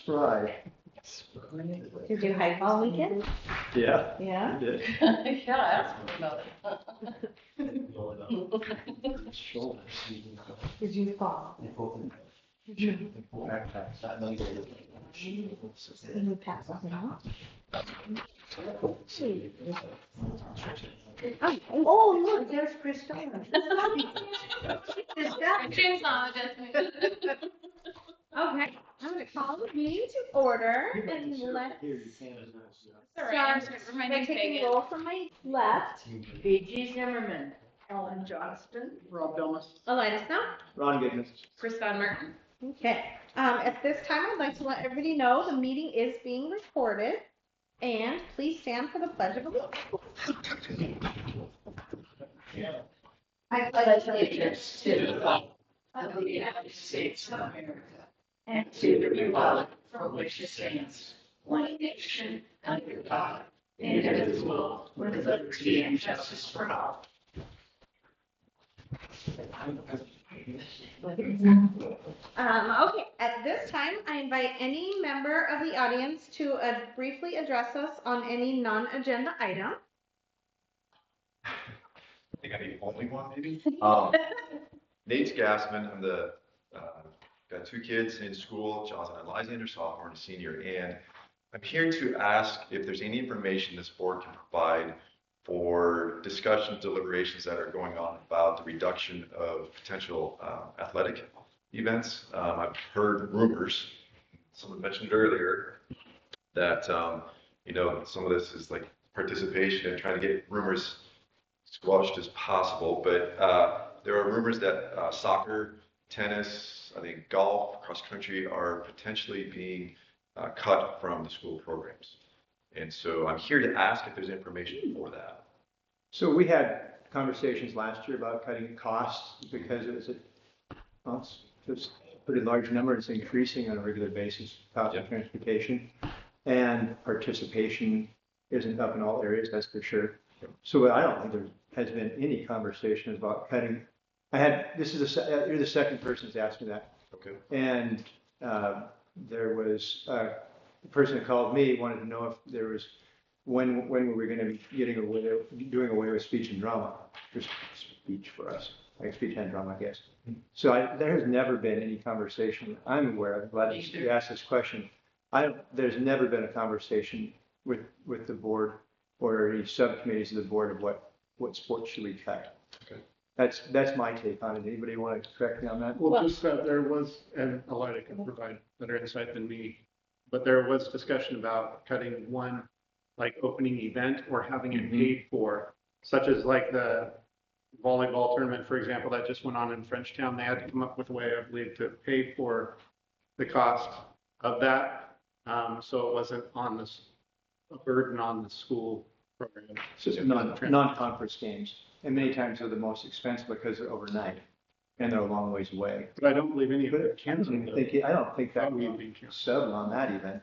Right. Did you hike all weekend? Yeah. Yeah. You did. Yeah, ask me about it. Shoulders. Did you fall? Did you pass it out? Oh, look, there's Christina. James not just. Okay, I'm gonna call the meeting to order and let's start by taking roll from my left. B.G. Zimmerman, Ellen Johnston, Rob Domas. Elena Snow. Ron Giddens. Chris Van Martin. Okay, at this time, I'd like to let everybody know the meeting is being recorded. And please stand for the pledge of allegiance. I pledge allegiance to the flag of the United States of America and to the republic for which it stands, one nation, under God, indivisible, with liberty and justice for all. Okay, at this time, I invite any member of the audience to briefly address us on any non-agenda item. I think I'm the only one, maybe. Nate Gassman. I'm the got two kids in school, Johnson and Lysander, sophomore and senior, and I'm here to ask if there's any information this board can provide for discussions, deliberations that are going on about the reduction of potential athletic events. I've heard rumors, someone mentioned earlier, that some of this is like participation and trying to get rumors squashed as possible. But there are rumors that soccer, tennis, I think golf, cross country are potentially being cut from the school programs. And so I'm here to ask if there's information for that. So we had conversations last year about cutting costs because it was just a pretty large number. It's increasing on a regular basis, cost of transportation, and participation isn't up in all areas, that's for sure. So I don't think there has been any conversation about cutting. You're the second person that's asked me that. Okay. And there was a person who called me, wanted to know if there was, when were we going to be doing away with speech and drama? There's speech for us, like speech and drama, I guess. So there has never been any conversation I'm aware of. I'm glad you asked this question. There's never been a conversation with the board or any subcommittees of the board of what sports should we cut. Okay. That's my take on it. Anybody want to correct me on that? Well, just that there was, and Elena can provide better insight than me, but there was discussion about cutting one like opening event or having it paid for, such as like the volleyball tournament, for example, that just went on in Frenchtown. They had to come up with a way, I believe, to pay for the cost of that. So it wasn't on this a burden on the school program. So non-conference games, and many times they're the most expensive because they're overnight and they're a long ways away. But I don't believe any of it I don't think that we settled on that event.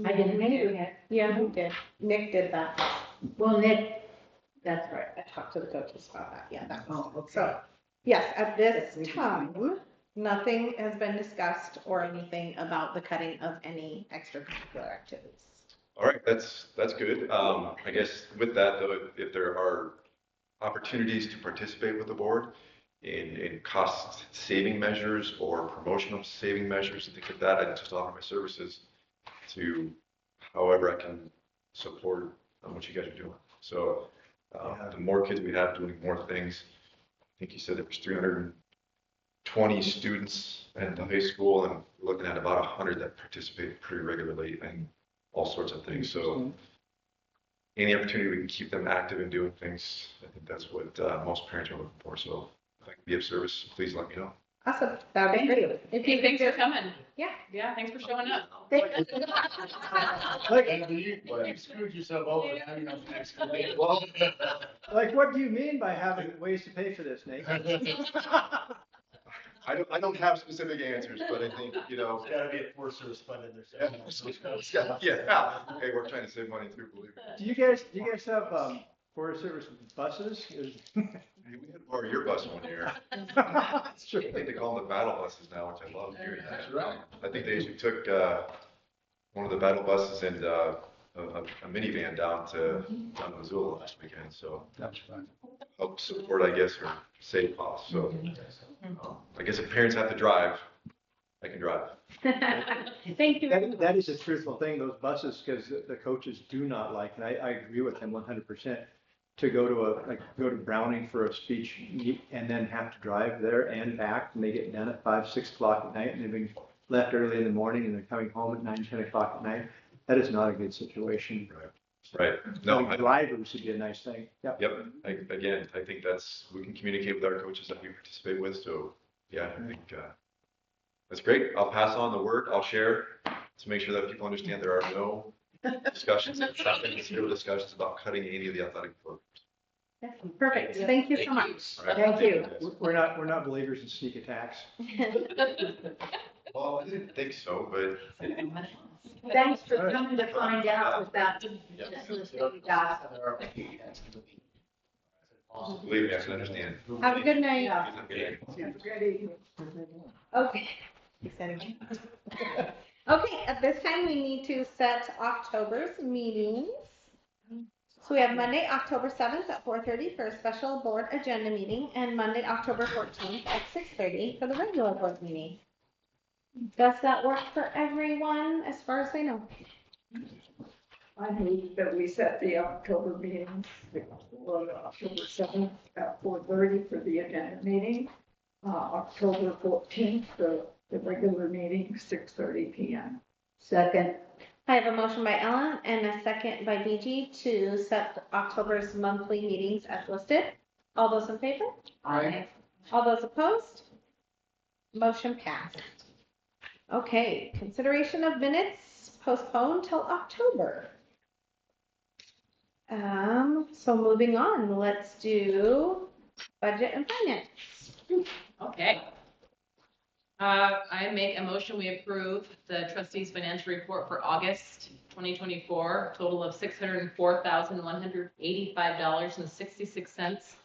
I didn't think we had. Yeah, we did. Nick did that. Well, Nick, that's right. I talked to the coaches about that. Yeah, that was. Oh, okay. So, yes, at this time, nothing has been discussed or anything about the cutting of any extracurricular activities. All right, that's good. I guess with that though, if there are opportunities to participate with the board in cost saving measures or promotional saving measures and things like that, I just offer my services to however I can support what you guys are doing. So the more kids we have doing more things, I think you said there was 320 students in the high school, and we're looking at about 100 that participate pretty regularly and all sorts of things. So any opportunity we can keep them active and doing things, I think that's what most parents are looking for. So if I can be of service, please let me know. Awesome. That would be great. If you Thanks for coming. Yeah. Yeah, thanks for showing up. You screwed yourself over. Now you have to explain. Well, Like, what do you mean by having ways to pay for this, Nate? I don't have specific answers, but I think, There's gotta be a Forest Service fund in there. yeah. Hey, we're trying to save money too, believe me. Do you guys have Forest Service buses? Hey, we had to borrow your bus one year. That's I true. think they call them the battle buses now, which I love hearing that. That's right. I think they actually took, one of the battle buses and, a minivan down to Missoula last weekend, so That's fine. help support, I guess, or save costs, so. I guess if parents have to drive, I can drive. Thank you. That is a truthful thing, those buses, because the coaches do not like, and I agree with them 100%, to go to Browning for a speech meet and then have to drive there and back, and they get done at 5, 6 o'clock at night, and they've been left early in the morning, and they're coming home at 9, 10 o'clock at night. That is not a good situation. Right. No, Having drivers would be a nice thing. Yep. yep. Again, I think we can communicate with our coaches that we participate with. So yeah, I think, that's great. I'll pass on the word. I'll share to make sure that people understand there are no discussions, zero discussions about cutting any of the athletic programs. Perfect. Thank you so much. All right? Thank you. We're not believers in sneak attacks. Well, I didn't think so, but Thanks for coming to find out about Yeah. this little gossip. believe me, I can understand. Have a good night. Okay. Okay. Okay, at this time, we need to set October's meetings. So we have Monday, October 7th at 4:30 for a special board agenda meeting, and Monday, October 14th at 6:30 for the regular board meeting. Does that work for everyone, as far as I know? I move that we set the October meetings for October 7th at 4:30 for the agenda meeting. October 14th, the regular meeting, 6:30 PM. Second. I have a motion by Ellen and a second by BG to set October's monthly meetings as listed. All those in favor? Aye. All those opposed? Motion passed. Okay, consideration of minutes postponed till October. So moving on, let's do budget and finance. Okay. I make a motion, we approve the trustees' financial report for August 2024, total of $604,185.66.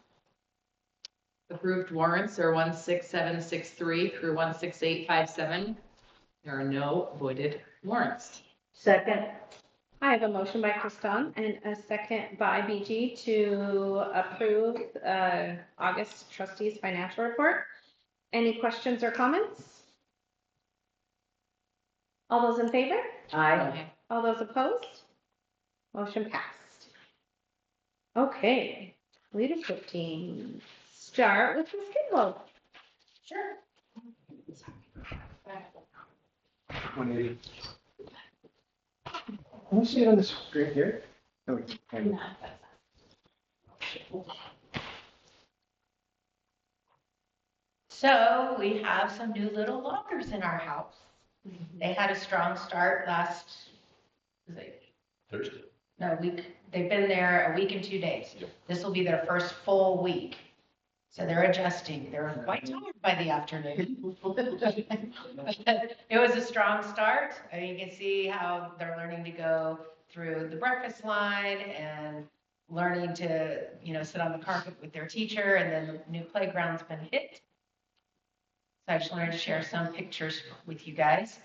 Approved warrants are 16763 through 16857. There are no voided warrants. Second. I have a motion by Kristan and a second by BG to approve August trustees' financial report. Any questions or comments? All those in favor? Okay. All those opposed? Motion passed. Okay, leadership team. Start with Ms. Kidwell. Sure. 180. Can you see it on the screen here? No, we can't. So we have some new little lockers in our house. They had a strong start last, was it Thursday. no, week, they've been there a week and 2 days. Yep. This will be their first full week. So they're adjusting. They're quite tired by the afternoon. It was a strong start. You can see how they're learning to go through the breakfast line and learning to, sit on the carpet with their teacher, and then the new playground's been hit. So I just wanted to share some pictures with you guys.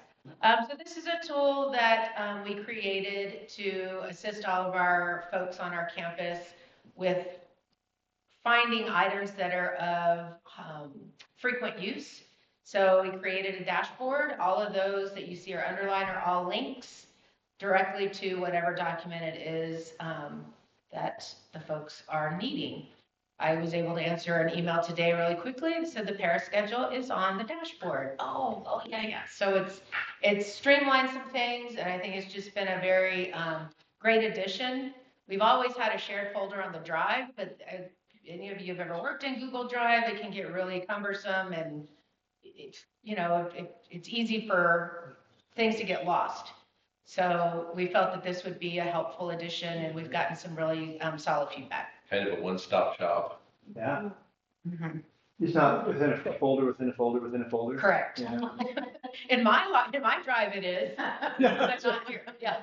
So this is a tool that we created to assist all of our folks on our campus with finding items that are of frequent use. So we created a dashboard. All of those that you see are underlined are all links directly to whatever document it is that the folks are needing. I was able to answer an email today really quickly and said the para schedule is on the dashboard. Oh, yeah. So it's streamlined some things, and I think it's just been a very great addition. We've always had a shared folder on the drive, but any of you have ever worked in Google Drive, it can get really cumbersome, and it's easy for things to get lost. So we felt that this would be a helpful addition, and we've gotten some really solid feedback. Kind of a one-stop shop. Yeah, Mm-hmm. it's not within a folder, within a folder, within a folder. Correct. Yeah. In my drive it is, but not here, yeah.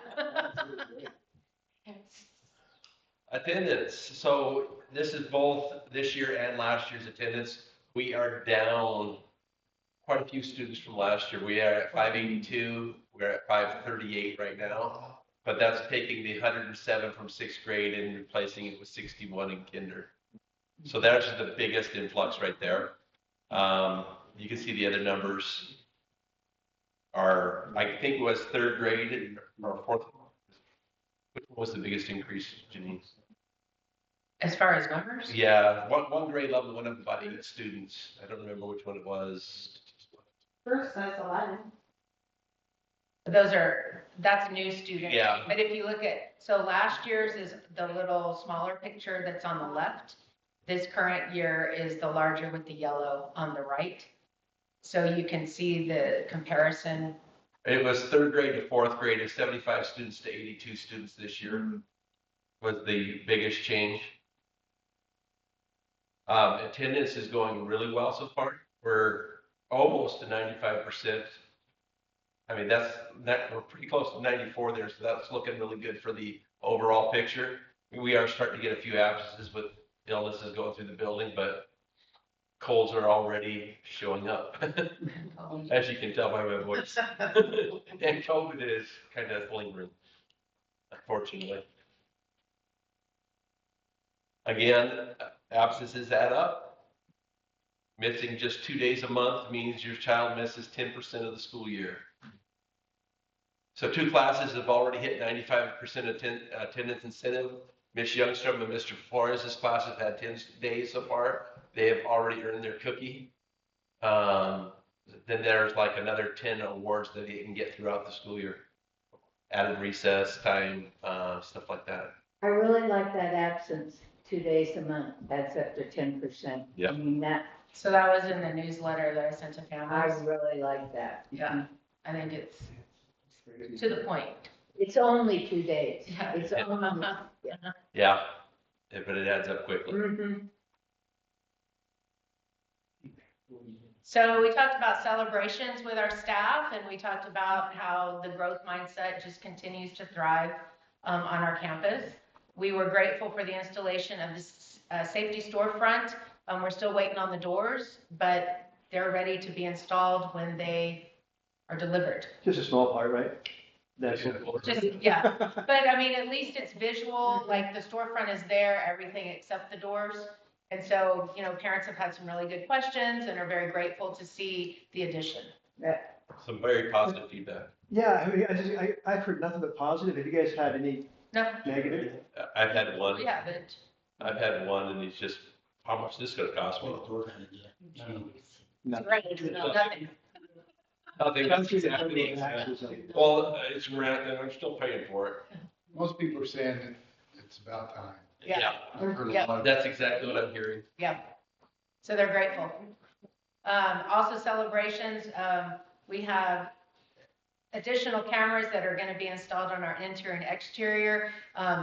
Attendance. So this is both this year and last year's attendance. We are down quite a few students from last year. We are at 582. We're at 538 right now. But that's taking the 107 from sixth grade and replacing it with 61 in kinder. So that's the biggest influx right there. You can see the other numbers are, I think it was third grade or fourth. Which one was the biggest increase, Janine? As far as numbers? Yeah, one grade level went up about 8 students. I don't remember which one it was. First, that's 11. That's new students. Yeah. But if you look at, so last year's is the little smaller picture that's on the left. This current year is the larger with the yellow on the right. So you can see the comparison. It was third grade to fourth grade, it's 75 students to 82 students this year was the biggest change. Attendance is going really well so far. We're almost to 95%. I mean, we're pretty close to 94 there, so that's looking really good for the overall picture. We are starting to get a few absences with illnesses going through the building, but colds are already showing up, as you can tell by my voice. And COVID is kind of lingering, unfortunately. Again, absences add up. Missing just 2 days a month means your child misses 10% of the school year. So 2 classes have already hit 95% attendance incentive. Miss Youngstrom and Mr. Flores' class have had 10 days so far. They have already earned their cookie. Then there's like another 10 awards that you can get throughout the school year. Added recess time, stuff like that. I really like that absence, 2 days a month. That's up to 10%. Yeah. I mean, So that was in the newsletter that I sent to I families. really like that. Yeah, I think it's to the point. It's only 2 days. Yeah. It's only, Yeah, but it adds up quickly. Mhm. So we talked about celebrations with our staff, and we talked about how the growth mindset just continues to thrive on our campus. We were grateful for the installation of this safety storefront. We're still waiting on the doors, but they're ready to be installed when they are delivered. Just a small part, right? That's Just, yeah, but I mean, at least it's visual, like the storefront is there, everything except the doors. And so, you know, parents have had some really good questions and are very grateful to see the addition. Some very positive feedback. Yeah, I mean, I've heard nothing but positive. Have you guys had any No, negative? I've had one. yeah, but I've had one, and he's just, how much is this going to cost me? Nothing. right, nothing. Nothing. That's Exactly. Well, it's rent, and I'm still paying for it. Most people are saying that it's about time. Yeah. I've heard a Yeah. lot of. That's exactly what I'm hearing. Yeah, so they're grateful. Also celebrations, we have additional cameras that are going to be installed on our interior and exterior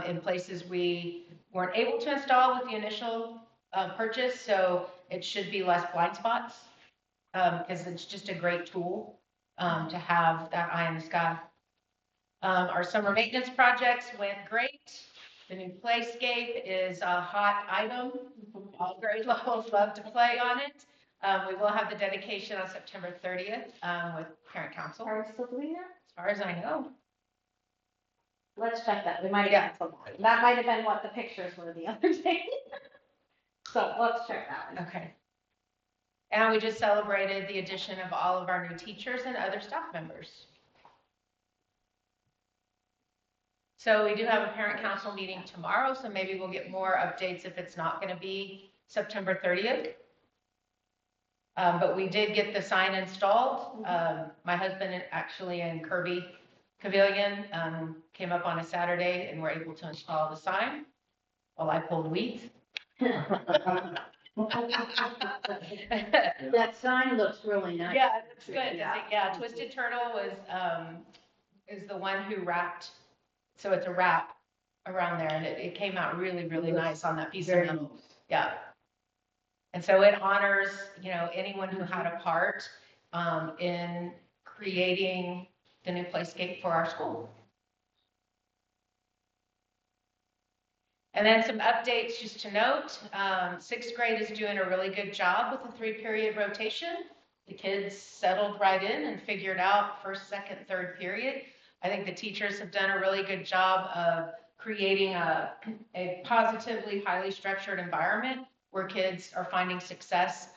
in places we weren't able to install with the initial purchase, so it should be less blind spots because it's just a great tool to have that eye in the sky. Our summer maintenance projects went great. The new playscape is a hot item. All grade levels love to play on it. We will have the dedication on September 30th with parent council, Are we still doing that? as far as I know. Let's check that. We might have Yeah. canceled that. That might have been what the pictures were the other day. So let's check that one. Okay. And we just celebrated the addition of all of our new teachers and other staff members. So we do have a parent council meeting tomorrow, so maybe we'll get more updates if it's not going to be September 30th. But we did get the sign installed. My husband actually in Kirby Pavilion came up on a Saturday and were able to install the sign while I pulled weeds. That sign looks really nice. Yeah, it's good. Yeah, Twisted Turtle was is the one who wrapped, so it's a wrap around there, and it came out really, really nice on that piece of metal. Yeah. And so it honors, you know, anyone who had a part in creating the new playscape for our school. And then some updates just to note, sixth grade is doing a really good job with the 3-period rotation. The kids settled right in and figured out first, second, third period. I think the teachers have done a really good job of creating a positively, highly structured environment where kids are finding success,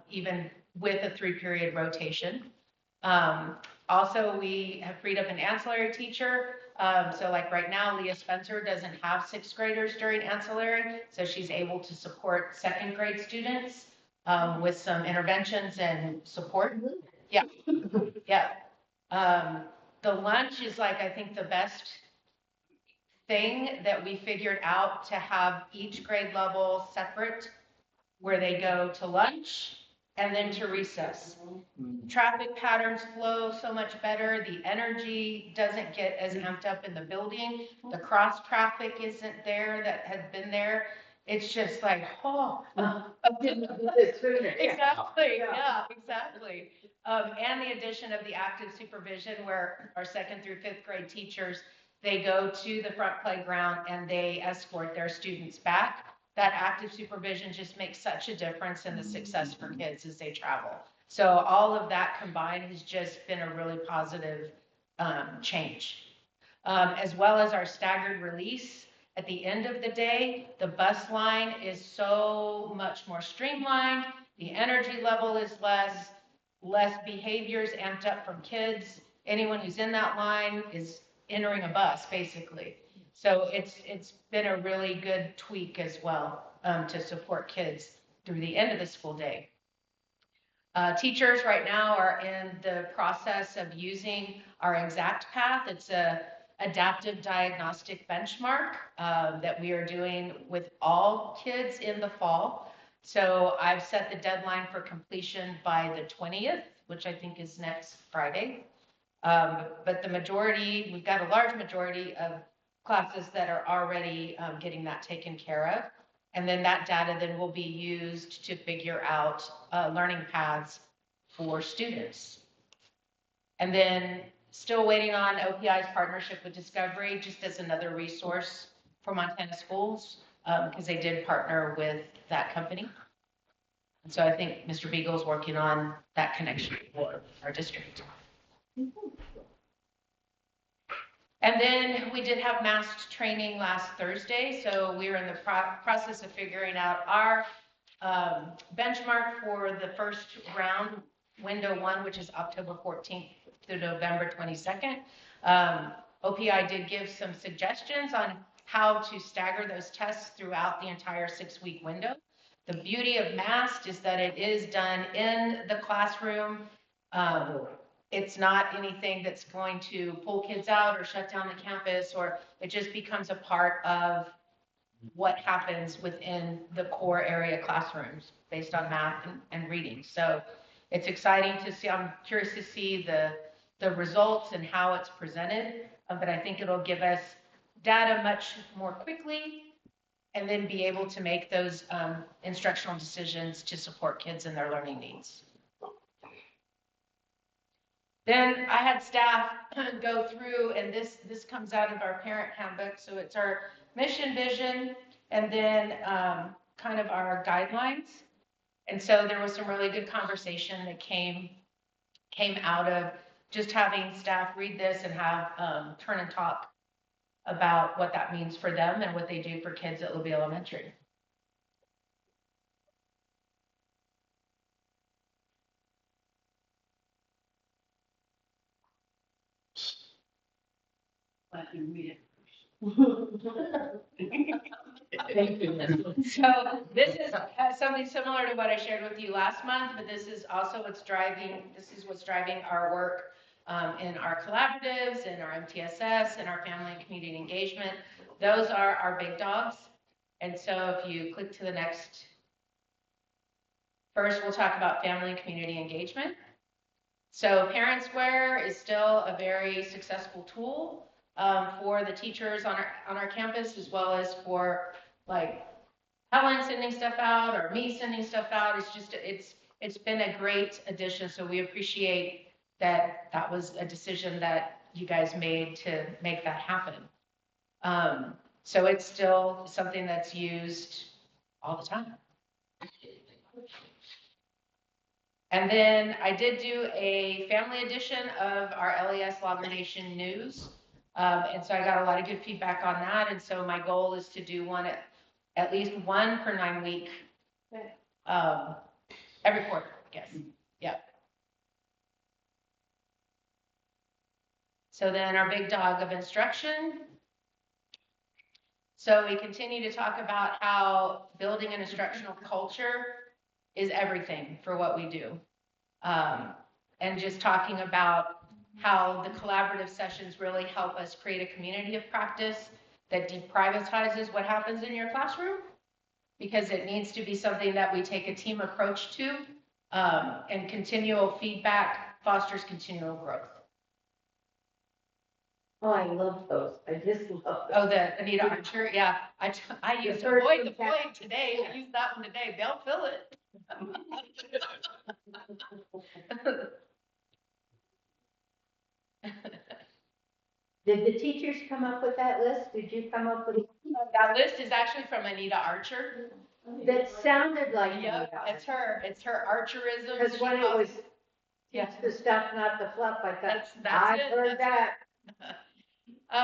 even with a 3-period rotation. Also, we have freed up an ancillary teacher. So like right now, Leah Spencer doesn't have 6th graders during ancillary, so she's able to support 2nd grade students with some interventions and support. Yeah, yeah. The lunch is like, I think, the best thing that we figured out, to have each grade level separate, where they go to lunch and then to recess. Traffic patterns flow so much better. The energy doesn't get as amped up in the building. The cross traffic isn't there that had been there. It's just like, oh. Exactly, yeah, exactly. And the addition of the active supervision, where our 2nd through 5th grade teachers, they go to the front playground and they escort their students back. That active supervision just makes such a difference in the success for kids as they travel. So all of that combined has just been a really positive change. As well as our staggered release. At the end of the day, the bus line is so much more streamlined. The energy level is less behaviors amped up from kids. Anyone who's in that line is entering a bus, basically. So it's been a really good tweak as well, to support kids through the end of the school day. Teachers right now are in the process of using our Exact Path. It's a adaptive diagnostic benchmark that we are doing with all kids in the fall. So I've set the deadline for completion by the 20th, which I think is next Friday. But the majority, we've got a large majority of classes that are already getting that taken care of. And then that data then will be used to figure out learning paths for students. And then still waiting on OPI's partnership with Discovery, just as another resource for Montana schools, because they did partner with that company. And so I think Mr. Beagle's working on that connection for our district. And then we did have masked training last Thursday, so we were in the process of figuring out our benchmark for the first round, window 1, which is October 14th to November 22nd. OPI did give some suggestions on how to stagger those tests throughout the entire 6-week window. The beauty of masked is that it is done in the classroom. It's not anything that's going to pull kids out or shut down the campus, or it just becomes a part of what happens within the core area classrooms based on math and reading. So it's exciting to see. I'm curious to see the results and how it's presented, but I think it'll give us data much more quickly and then be able to make those instructional decisions to support kids and their learning needs. Then I had staff go through, and this comes out of our parent handbook. So it's our mission, vision, and then kind of our guidelines. And so there was some really good conversation that came out of just having staff read this and have turn and talk about what that means for them and what they do for kids at Libby Elementary. So this is something similar to what I shared with you last month, but this is also what's driving our work in our collaboratives, in our MTSS, and our family and community engagement. Those are our big dogs. And so if you click to the next, first we'll talk about family and community engagement. So Parent Square is still a very successful tool for the teachers on our campus, as well as for like Helen sending stuff out or me sending stuff out. It's been a great addition. So we appreciate that was a decision that you guys made to make that happen. So it's still something that's used all the time. And then I did do a family edition of our LES Lager Nation News. And so I got a lot of good feedback on that. And so my goal is to do one at least one per 9 week, every quarter, yes. Yep. So then our big dog of instruction. So we continue to talk about how building an instructional culture is everything for what we do. And just talking about how the collaborative sessions really help us create a community of practice that deprivatizes what happens in your classroom, because it needs to be something that we take a team approach to, and continual feedback fosters continual growth. Oh, I love those. I just love those. Oh, the Anita Archer, yeah. I used Avoid the Void today. I used that one today. They'll fill it. Did the teachers come up with that list? Did you come up with it? That list is actually from Anita Archer. That sounded like Yep, Anita. it's her. It's her Archerism. Because when it was, Yeah. teach the stuff, not the fluff, I thought, That's I've it. heard that.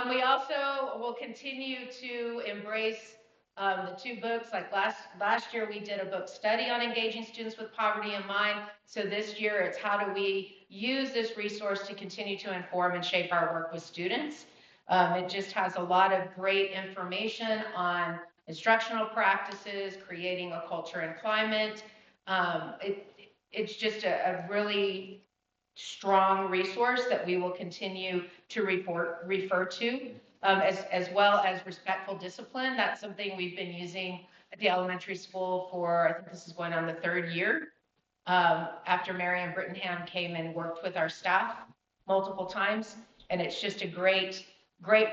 We also will continue to embrace the 2 books. Like last year, we did a book study on engaging students with poverty in mind. So this year, it's how do we use this resource to continue to inform and shape our work with students. It just has a lot of great information on instructional practices, creating a culture and climate. It's just a really strong resource that we will continue to refer to, as well as respectful discipline. That's something we've been using at the elementary school for, I think this is going on the 3rd year, after Marianne Brittenham came and worked with our staff multiple times. And it's just a great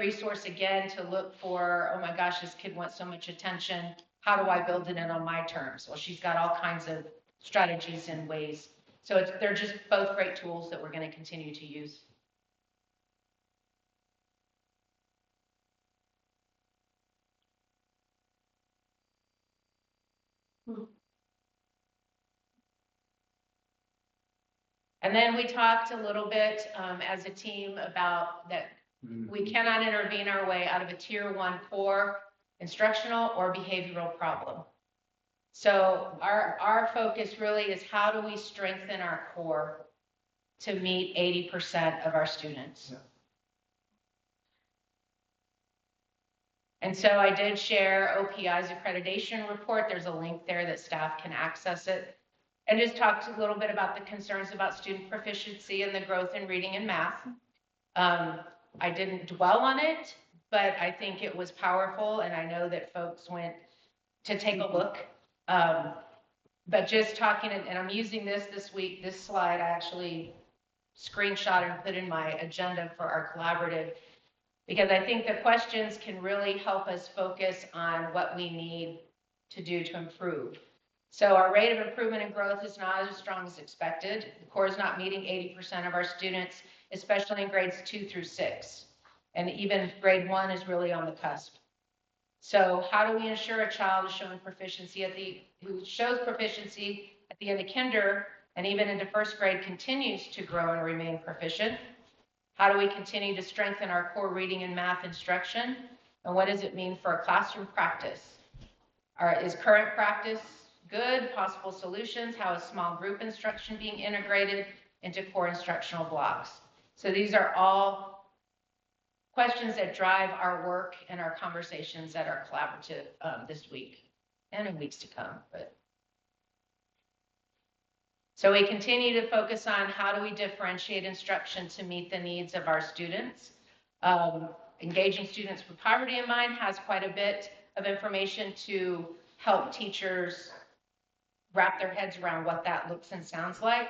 resource, again, to look for, oh my gosh, this kid wants so much attention. How do I build it in on my terms? Well, she's got all kinds of strategies and ways. So they're just both great tools that we're going to continue to use. And then we talked a little bit as a team about that we cannot intervene our way out of a tier 1 core instructional or behavioral problem. So our focus really is how do we strengthen our core to meet 80% of our students. Yeah. And so I did share OPI's accreditation report. There's a link there that staff can access it. And just talked a little bit about the concerns about student proficiency and the growth in reading and math. I didn't dwell on it, but I think it was powerful, and I know that folks went to take a look. But just talking, and I'm using this week, this slide I actually screenshot and put in my agenda for our collaborative, because I think the questions can really help us focus on what we need to do to improve. So our rate of improvement and growth is not as strong as expected. The core is not meeting 80% of our students, especially in grades 2 through 6. And even grade 1 is really on the cusp. So how do we ensure a child is showing proficiency who shows proficiency at the end of kinder and even into 1st grade continues to grow and remain proficient? How do we continue to strengthen our core reading and math instruction? And what does it mean for a classroom practice? Is current practice good? Possible solutions? How is small group instruction being integrated into core instructional blocks? So these are all questions that drive our work and our conversations at our collaborative this week and in weeks to come. So we continue to focus on how do we differentiate instruction to meet the needs of our students. Engaging Students with Poverty in Mind has quite a bit of information to help teachers wrap their heads around what that looks and sounds like.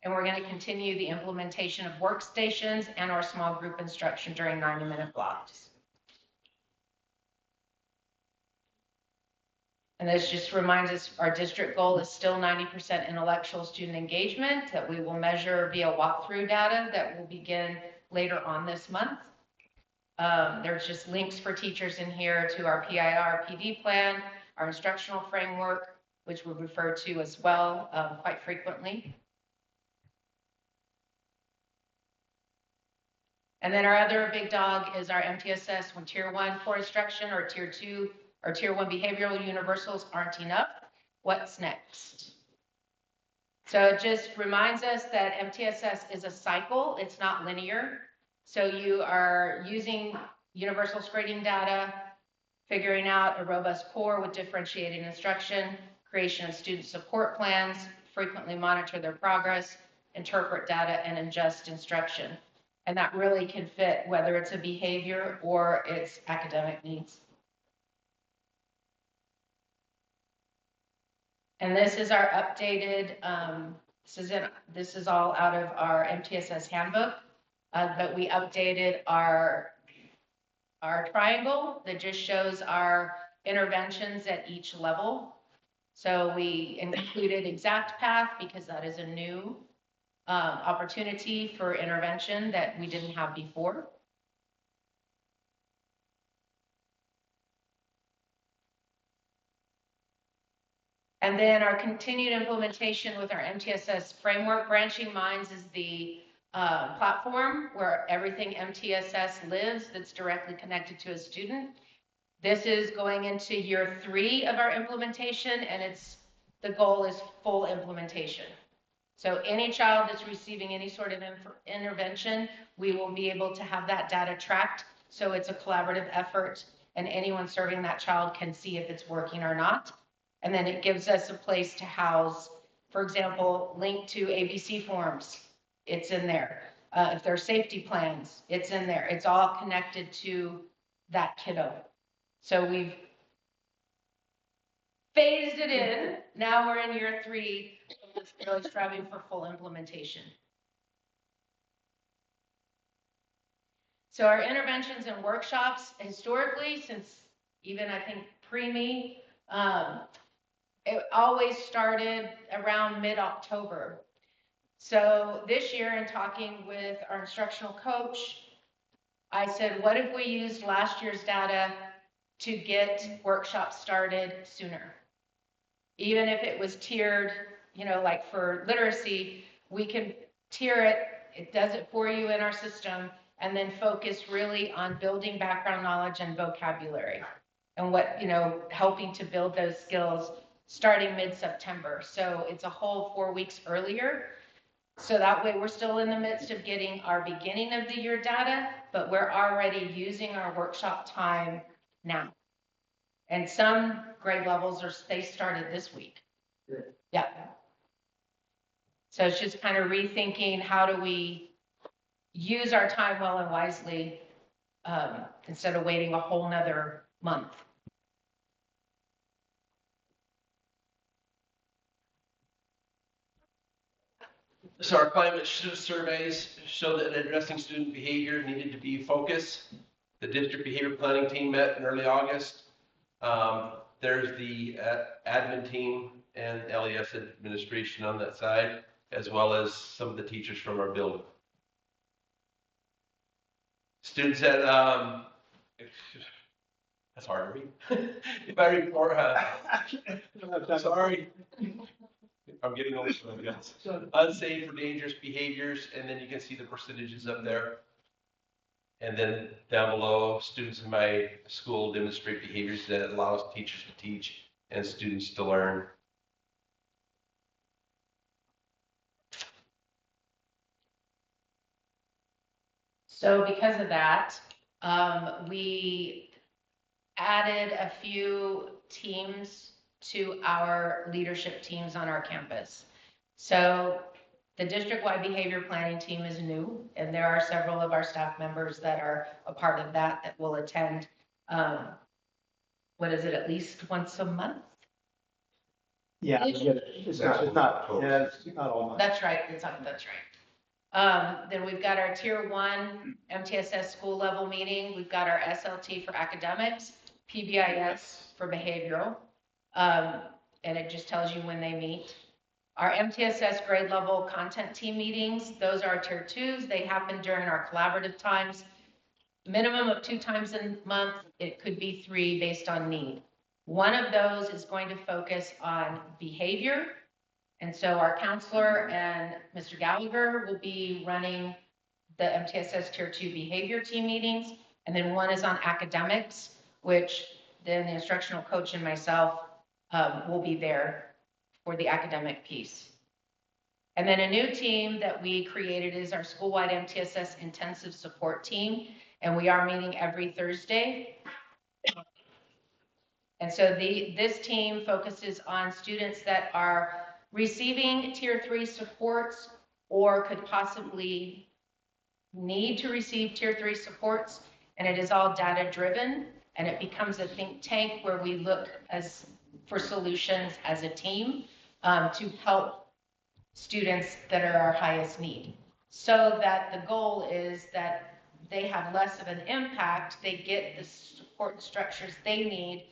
And we're going to continue the implementation of workstations and our small group instruction during 90-minute blocks. And this just reminds us our district goal is still 90% intellectual student engagement that we will measure via walkthrough data that will begin later on this month. There's just links for teachers in here to our PIR PD plan, our instructional framework, which we refer to as well quite frequently. And then our other big dog is our MTSS when Tier 1 core instruction or Tier 2 or Tier 1 behavioral universals aren't enough. What's next? So it just reminds us that MTSS is a cycle, it's not linear. So you are using universal grading data, figuring out a robust core with differentiated instruction, creation of student support plans, frequently monitor their progress, interpret data, and ingest instruction. And that really can fit whether it's a behavior or it's academic needs. And this is our updated, this is all out of our MTSS handbook, but we updated our triangle that just shows our interventions at each level. So we included exact path because that is a new opportunity for intervention that we didn't have before. And then our continued implementation with our MTSS framework. Branching Minds is the platform where everything MTSS lives that's directly connected to a student. This is going into year 3 of our implementation, and the goal is full implementation. So any child that's receiving any sort of intervention, we will be able to have that data tracked. So it's a collaborative effort, and anyone serving that child can see if it's working or not. And then it gives us a place to house, for example, link to ABC forms, it's in there. If there are safety plans, it's in there. It's all connected to that kiddo. So we've phased it in. Now we're in year 3, really striving for full implementation. So our interventions and workshops, historically, since even I think pre-me, it always started around mid-October. So this year, in talking with our instructional coach, I said, what if we used last year's data to get workshops started sooner? Even if it was tiered, like for literacy, we can tier it, it does it for you in our system, and then focus really on building background knowledge and vocabulary and helping to build those skills starting mid-September. So it's a whole 4 weeks earlier. So that way we're still in the midst of getting our beginning of the year data, but we're already using our workshop time now. And some grade levels they started this week. Good. Yeah. So it's just kind of rethinking how do we use our time well and wisely instead of waiting a whole nother month. So our climate surveys show that addressing student behavior needed to be focused. The district behavior planning team met in early August. There's the admin team and LES administration on that side, as well as some of the teachers from our building. Students at, that's hard to read. If I report, sorry. I'm getting old, I guess. Unsafe or dangerous behaviors, and then you can see the percentages up there. And then down below, students in my school demonstrate behaviors that allows teachers to teach and students to learn. So because of that, we added a few teams to our leadership teams on our campus. So the district-wide behavior planning team is new, and there are several of our staff members that are a part of that will attend, what is it, at least once a month? Yeah, it's not all months. That's right, that's right. Then we've got our Tier 1 MTSS school level meeting. We've got our SLT for academics, PBIS for behavioral, and it just tells you when they meet. Our MTSS grade level content team meetings, those are Tier 2s. They happen during our collaborative times. minimum of 2 times a month. It could be 3 based on need. One of those is going to focus on behavior. And so our counselor and Mr. Gallagher will be running the MTSS Tier 2 behavior team meetings. And then one is on academics, which then the instructional coach and myself will be there for the academic piece. And then a new team that we created is our school-wide MTSS intensive support team. And we are meeting every Thursday. And so this team focuses on students that are receiving Tier 3 supports or could possibly need to receive Tier 3 supports. And it is all data driven, and it becomes a think tank where we look for solutions as a team to help students that are our highest need. So that the goal is that they have less of an impact, they get the support structures they need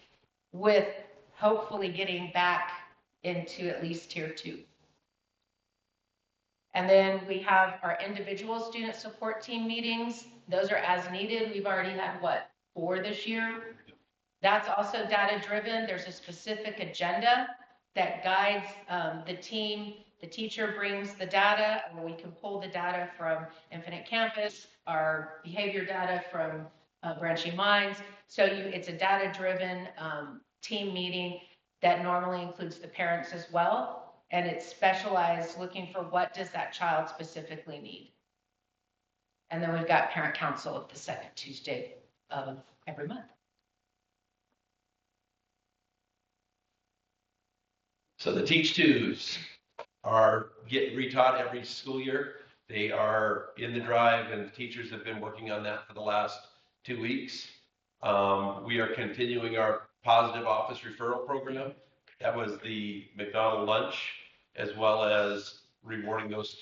with hopefully getting back into at least Tier 2. And then we have our individual student support team meetings. Those are as needed. We've already had, 4 this year? That's also data driven. There's a specific agenda that guides the team. The teacher brings the data, and we can pull the data from Infinite Campus, our behavior data from Branching Minds. So it's a data driven team meeting that normally includes the parents as well. And it's specialized looking for what does that child specifically need. And then we've got parent council at the second Tuesday of every month. So the Teach Twos are getting retaught every school year. They are in the drive, and teachers have been working on that for the last 2 weeks. We are continuing our positive office referral program. That was the McDonald lunch, as well as rewarding those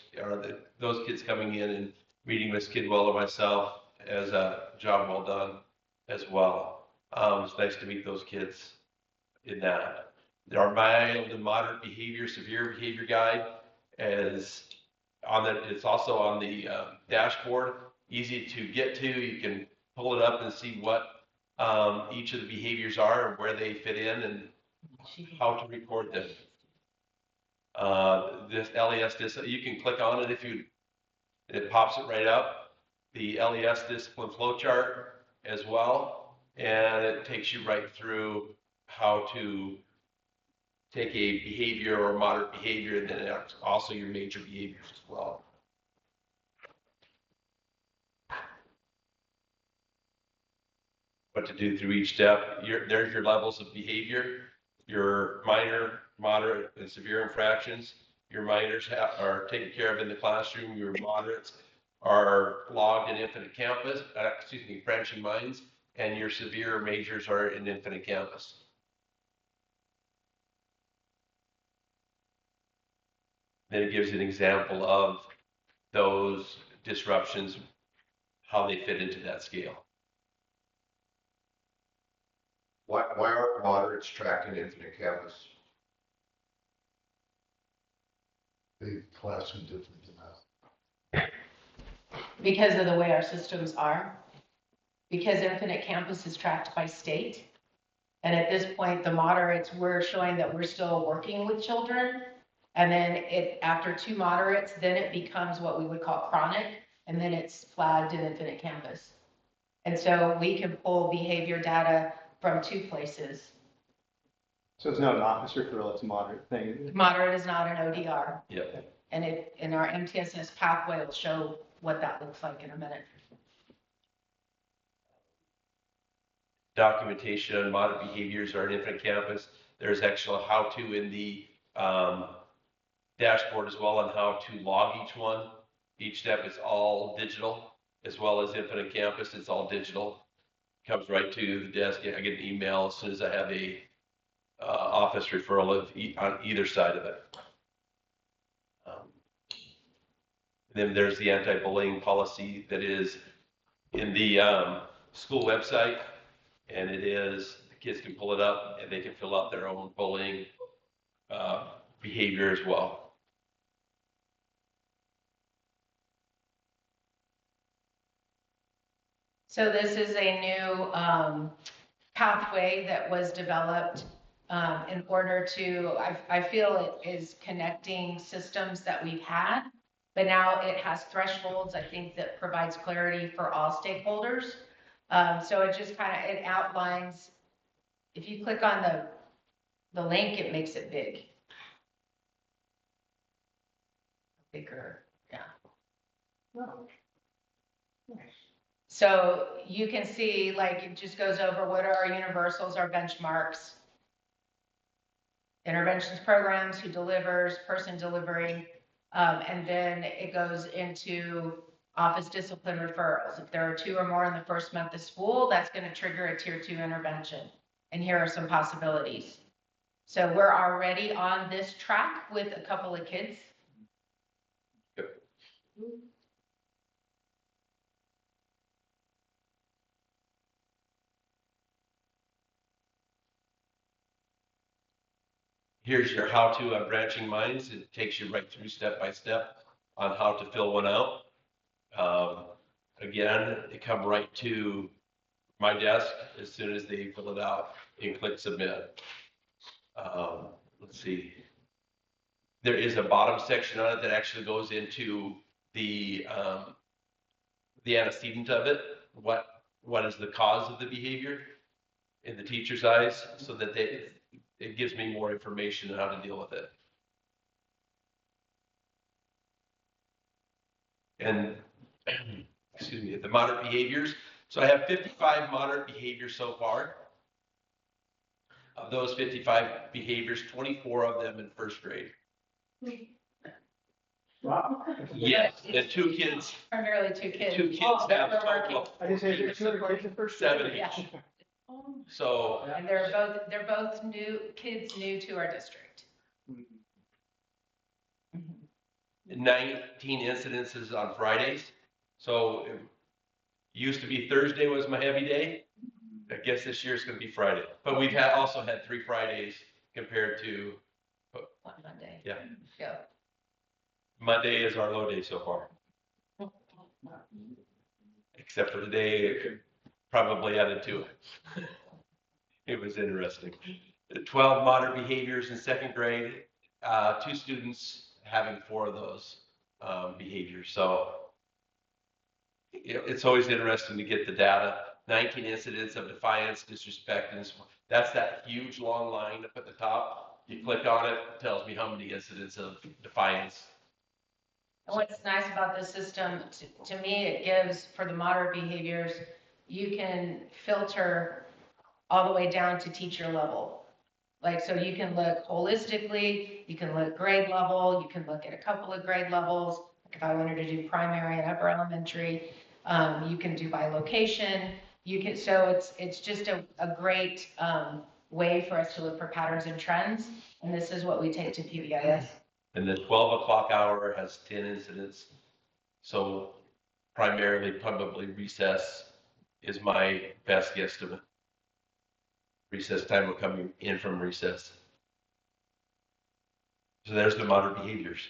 kids coming in and meeting Miss Kidwell or myself as a job well done as well. It's nice to meet those kids in that. Our mild and moderate behavior, severe behavior guide is on the. It's also on the dashboard. Easy to get to. You can pull it up and see what each of the behaviors are and where they fit in and how to record them. This LES you can click on it it pops it right up. The LES discipline flowchart as well, and it takes you right through how to take a behavior or moderate behavior, and then also your major behaviors as well. What to do through each step. There's your levels of behavior. Your minor, moderate, and severe infractions. Your minors are taken care of in the classroom. Your moderates are logged in Infinite Campus, Branching Minds, and your severe majors are in Infinite Campus. Then it gives an example of those disruptions, how they fit into that scale. Why aren't moderates tracked in Infinite Campus? They class them different than that. Because of the way our systems are. Because Infinite Campus is tracked by state. And at this point, the moderates, we're showing that we're still working with children. And then after 2 moderates, then it becomes what we would call chronic. And then it's flagged in Infinite Campus. And so we can pull behavior data from 2 places. So it's not an office referral, it's a moderate thing. Moderate is not an ODR. Yep. And in our MTSS pathway, will show what that looks like in a minute. Documentation on moderate behaviors are in Infinite Campus. There's actually a how-to in the dashboard as well on how to log each one. Each step is all digital, as well as Infinite Campus. It's all digital. Comes right to the desk. I get an email as soon as I have a office referral on either side of it. Then there's the anti-bullying policy that is in the school website, and the kids can pull it up and they can fill out their own bullying behavior as well. So this is a new pathway that was developed in order to, I feel it is connecting systems that we've had, but now it has thresholds, I think, that provides clarity for all stakeholders. So it just kind of, it outlines, if you click on the link, it makes it big. Bigger, yeah. So you can see, like, it just goes over what are our universals, our benchmarks, interventions programs, who delivers, person delivery, and then it goes into office discipline referrals. If there are 2 or more in the first month of school, that's going to trigger a tier 2 intervention. And here are some possibilities. So we're already on this track with a couple of kids. Here's your how-to on branching minds. It takes you right through step by step on how to fill one out. Again, they come right to my desk as soon as they fill it out and click submit. Let's see. There is a bottom section on it that actually goes into the antecedent of it. What is the cause of the behavior in the teacher's eyes, so that it gives me more information on how to deal with it. And excuse me, the moderate behaviors. So I have 55 moderate behaviors so far. Of those 55 behaviors, 24 of them in first grade. Wow. Yes, and 2 kids. Primarily 2 kids. 2 kids Oh, have we're a total working. of I just say there's 200 kids in first grade. 7 Yeah. each. So And they're both new kids, new to our district. 19 incidences on Fridays. So it used to be Thursday was my heavy day. I guess this year it's going to be Friday. But we've also had 3 Fridays compared to One Monday. Yeah. Go. Monday is our low day so far. Except for the day it probably added to it. It was interesting. 12 moderate behaviors in second grade, 2 students having 4 of those behaviors. So it's always interesting to get the data. 19 incidents of defiance, disrespect, and that's that huge long line up at the top. You click on it, it tells me how many incidents of defiance. And what's nice about this system, to me, it gives, for the moderate behaviors, you can filter all the way down to teacher level. Like, so you can look holistically, you can look grade level, you can look at a couple of grade levels. Like if I wanted to do primary and upper elementary, you can do by location. So it's just a great way for us to look for patterns and trends. And this is what we take to PBIS. And the 12 o'clock hour has 10 incidents. So primarily, probably recess is my best guesstimate. Recess time, we're coming in from recess. So there's the moderate behaviors.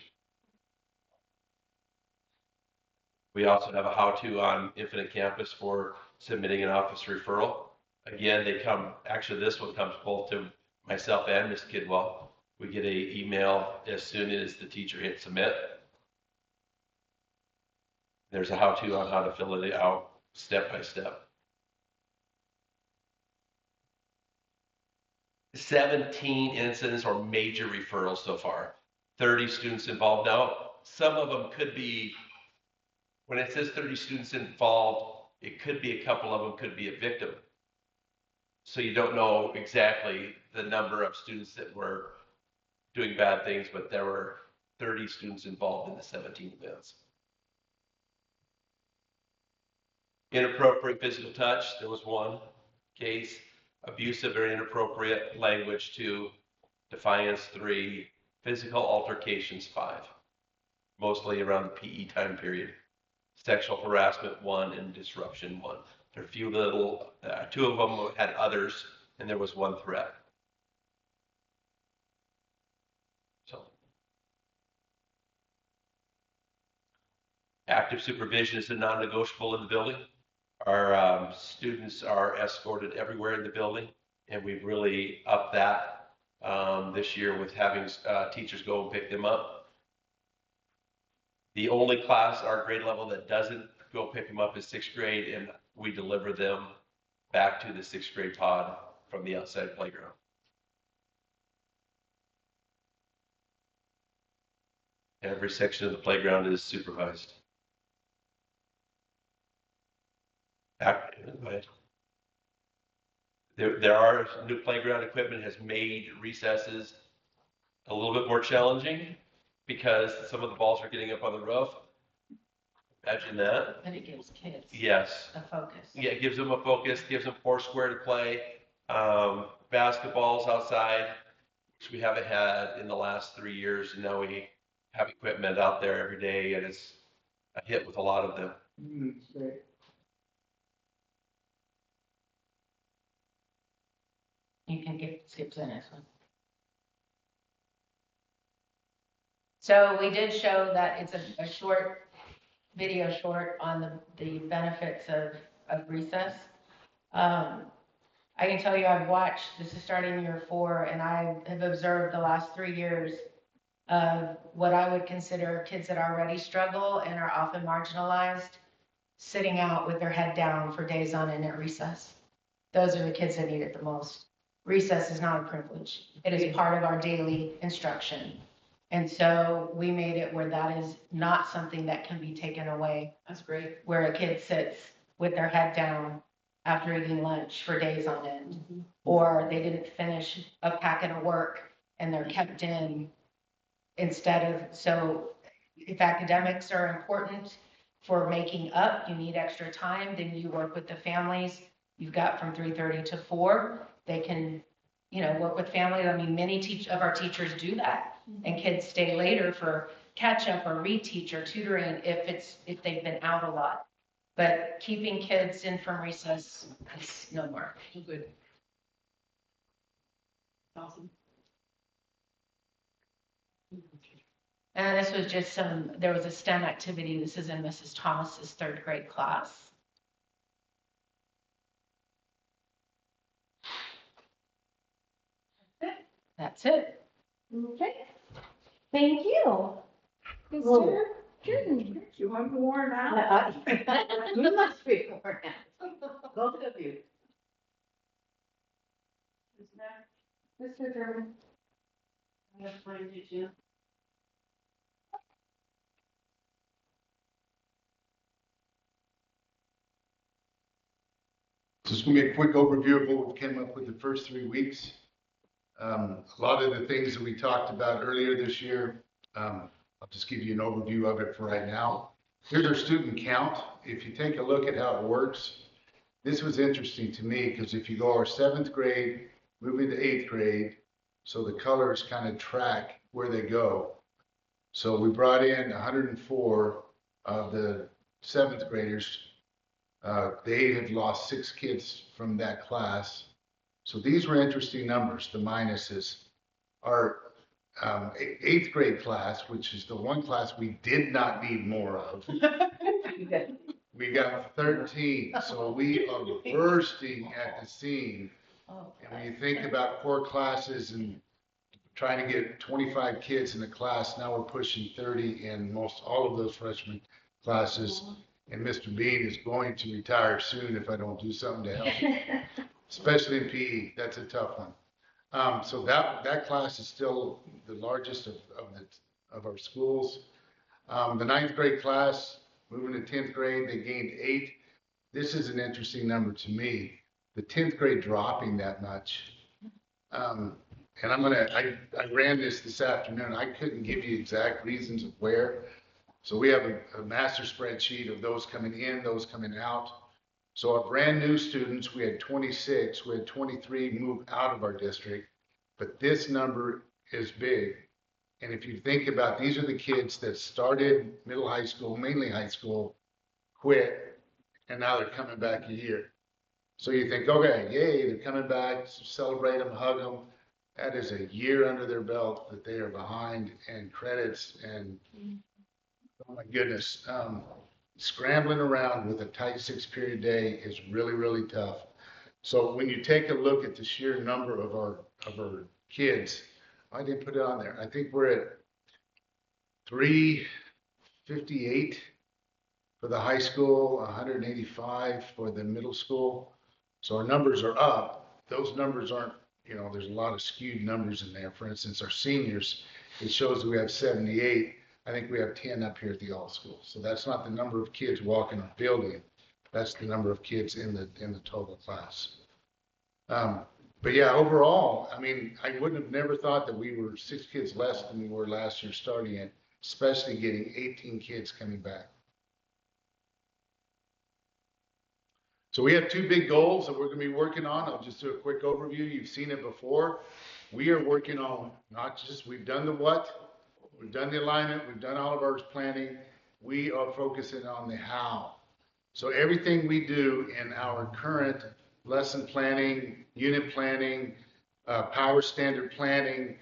We also have a how-to on Infinite Campus for submitting an office referral. Again, actually this one comes both to myself and Ms. Kidwell. We get an email as soon as the teacher hits submit. There's a how-to on how to fill it out step by step. 17 incidents or major referrals so far. 30 students involved. Now, some of them could be, when it says 30 students involved, it could be a couple of them could be a victim. So you don't know exactly the number of students that were doing bad things, but there were 30 students involved in the 17 events. Inappropriate physical touch, there was 1 case. Abusive or inappropriate language, 2. Defiance, 3. Physical altercations, 5. Mostly around the PE time period. Sexual harassment, 1, and disruption, 1. There are a few little, 2 of them had others, and there was 1 threat. So, active supervision is a non-negotiable in the building. Our students are escorted everywhere in the building, and we've really upped that this year with having teachers go and pick them up. The only class, our grade level, that doesn't go pick them up is 6th grade, and we deliver them back to the 6th grade pod from the outside playground. Every section of the playground is supervised. There are new playground equipment has made recesses a little bit more challenging because some of the balls are getting up on the roof. Imagine that. And it gives kids Yes. a focus. Yeah, it gives them a focus, gives them foursquare to play. Basketballs outside, which we haven't had in the last 3 years, and now we have equipment out there every day, and it's a hit with a lot of them. Great. You can skip to the next one. So we did show that it's a short, video short on the benefits of recess. I can tell you I've watched, this is starting year 4, and I have observed the last 3 years of what I would consider kids that already struggle and are often marginalized, sitting out with their head down for days on end at recess. Those are the kids that need it the most. Recess is not a privilege. It is part of our daily instruction. And so we made it where that is not something that can be taken away. That's great. Where a kid sits with their head down after eating lunch for days on end, or they didn't finish a packet of work and they're kept in instead of, so if academics are important for making up, you need extra time, then you work with the families. You've got from 3:30 to 4. They can, work with family. I mean, many of our teachers do that, and kids stay later for catch up or reteach or tutoring if they've been out a lot. But keeping kids in from recess is no more. Good. Awesome. And this was just there was a STEM activity. This is in Mrs. Thomas's 3rd grade class. That's it. Okay. Thank you. Mr. Jordan. You want more now? You must be worn out. Both of you. Mr. Jordan. I have plenty to do. This is going to be a quick overview of what we came up with the first 3 weeks. A lot of the things that we talked about earlier this year, I'll just give you an overview of it for right now. Here's our student count. If you take a look at how it works, this was interesting to me because if you go our 7th grade, moving to 8th grade, so the colors kind of track where they go. So we brought in 104 of the 7th graders. They have lost 6 kids from that class. So these were interesting numbers, the minuses. Our 8th grade class, which is the one class we did not need more of, we got 13. So we are bursting at the seam. And when you think about core classes and trying to get 25 kids in a class, now we're pushing 30 in most all of those freshman classes. And Mr. Bean is going to retire soon if I don't do something to help, especially in PE. That's a tough one. So that class is still the largest of our schools. The 9th grade class, moving to 10th grade, they gained 8. This is an interesting number to me. The 10th grade dropping that much. And I ran this afternoon. I couldn't give you exact reasons of where. So we have a master spreadsheet of those coming in, those coming out. So our brand new students, we had 26, we had 23 move out of our district, but this number is big. And if you think about, these are the kids that started middle high school, mainly high school, quit, and now they're coming back a year. So you think, okay, yay, they're coming back, celebrate them, hug them. That is a year under their belt that they are behind, and credits, and oh my goodness. scrambling around with a tight 6-period day is really, really tough. So when you take a look at the sheer number of our kids, I didn't put it on there. I think we're at 358 for the high school, 185 for the middle school. So our numbers are up. Those numbers aren't, there's a lot of skewed numbers in there. For instance, our seniors, it shows we have 78. I think we have 10 up here at the all school. So that's not the number of kids walking our building. That's the number of kids in the total class. But yeah, overall, I mean, I wouldn't have never thought that we were 6 kids less than we were last year starting it, especially getting 18 kids coming back. So we have 2 big goals that we're going to be working on. I'll just do a quick overview. You've seen it before. We are working on we've done the what, we've done the alignment, we've done all of our planning. We are focusing on the how. So everything we do in our current lesson planning, unit planning, power standard planning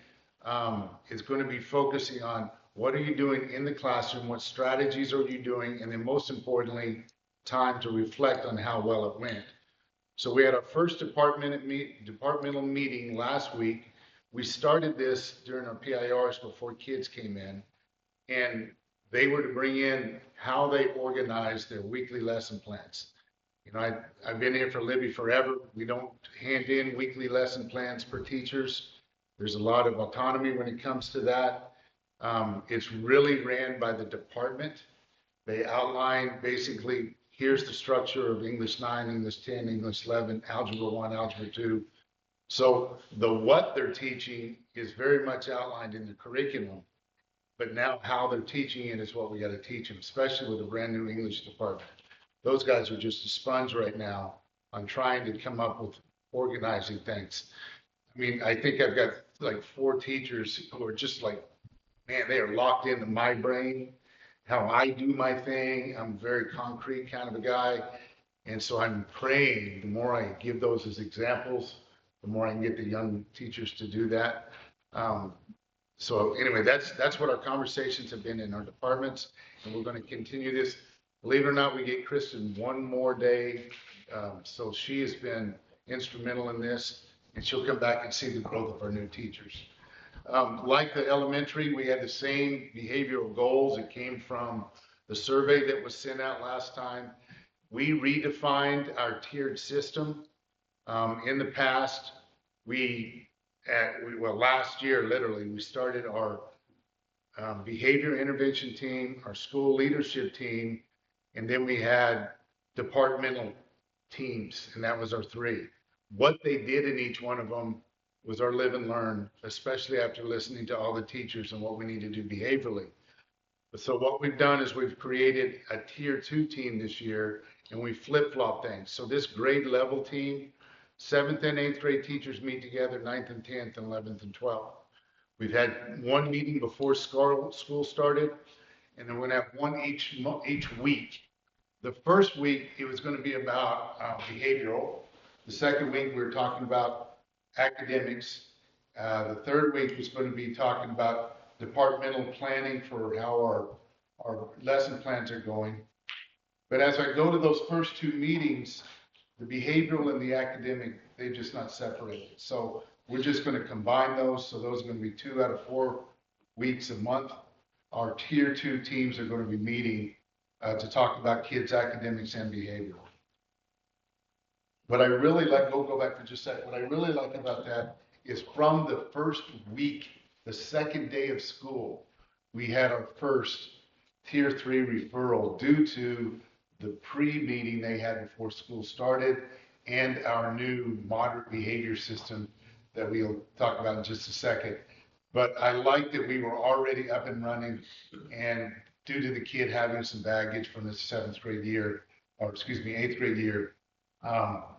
is going to be focusing on what are you doing in the classroom, what strategies are you doing, and then most importantly, time to reflect on how well it went. So we had our first departmental meeting last week. We started this during our PIRs before kids came in, and they were to bring in how they organize their weekly lesson plans. I've been here for Libby forever. We don't hand in weekly lesson plans for teachers. There's a lot of autonomy when it comes to that. It's really ran by the department. They outline basically, here's the structure of English 9, English 10, English 11, Algebra 1, Algebra 2. So the what they're teaching is very much outlined in the curriculum, but now how they're teaching it is what we got to teach them, especially with a brand new English department. Those guys are just a sponge right now on trying to come up with organizing things. I mean, I think I've got like 4 teachers who are just like, man, they are locked into my brain, how I do my thing. I'm a very concrete kind of a guy. And so I'm praying the more I give those as examples, the more I can get the young teachers to do that. So anyway, that's what our conversations have been in our departments, and we're going to continue this. Believe it or not, we get Kristen 1 more day. So she has been instrumental in this, and she'll come back and see the growth of our new teachers. Like the elementary, we had the same behavioral goals. It came from the survey that was sent out last time. We redefined our tiered system. In the past, last year, literally, we started our behavior intervention team, our school leadership team, and then we had departmental teams, and that was our 3. What they did in each one of them was our live and learn, especially after listening to all the teachers and what we need to do behaviorally. So what we've done is we've created a tier 2 team this year, and we flip-flop things. So this grade level team, 7th and 8th grade teachers meet together, 9th and 10th and 11th and 12th. We've had 1 meeting before school started, and then we're going to have 1 each week. The first week, it was going to be about behavioral. The second week, we were talking about academics. The third week was going to be talking about departmental planning for how our lesson plans are going. But as I go to those first 2 meetings, the behavioral and the academic, they've just not separated. So we're just going to combine those. So those are going to be 2 out of 4 weeks a month. Our tier 2 teams are going to be meeting to talk about kids' academics and behavioral. What I really like, go back for just a second. What I really like about that is from the first week, the second day of school, we had our first tier 3 referral due to the pre-meeting they had before school started and our new moderate behavior system that we'll talk about in just a second. But I like that we were already up and running, and due to the kid having some baggage from the 8th grade year,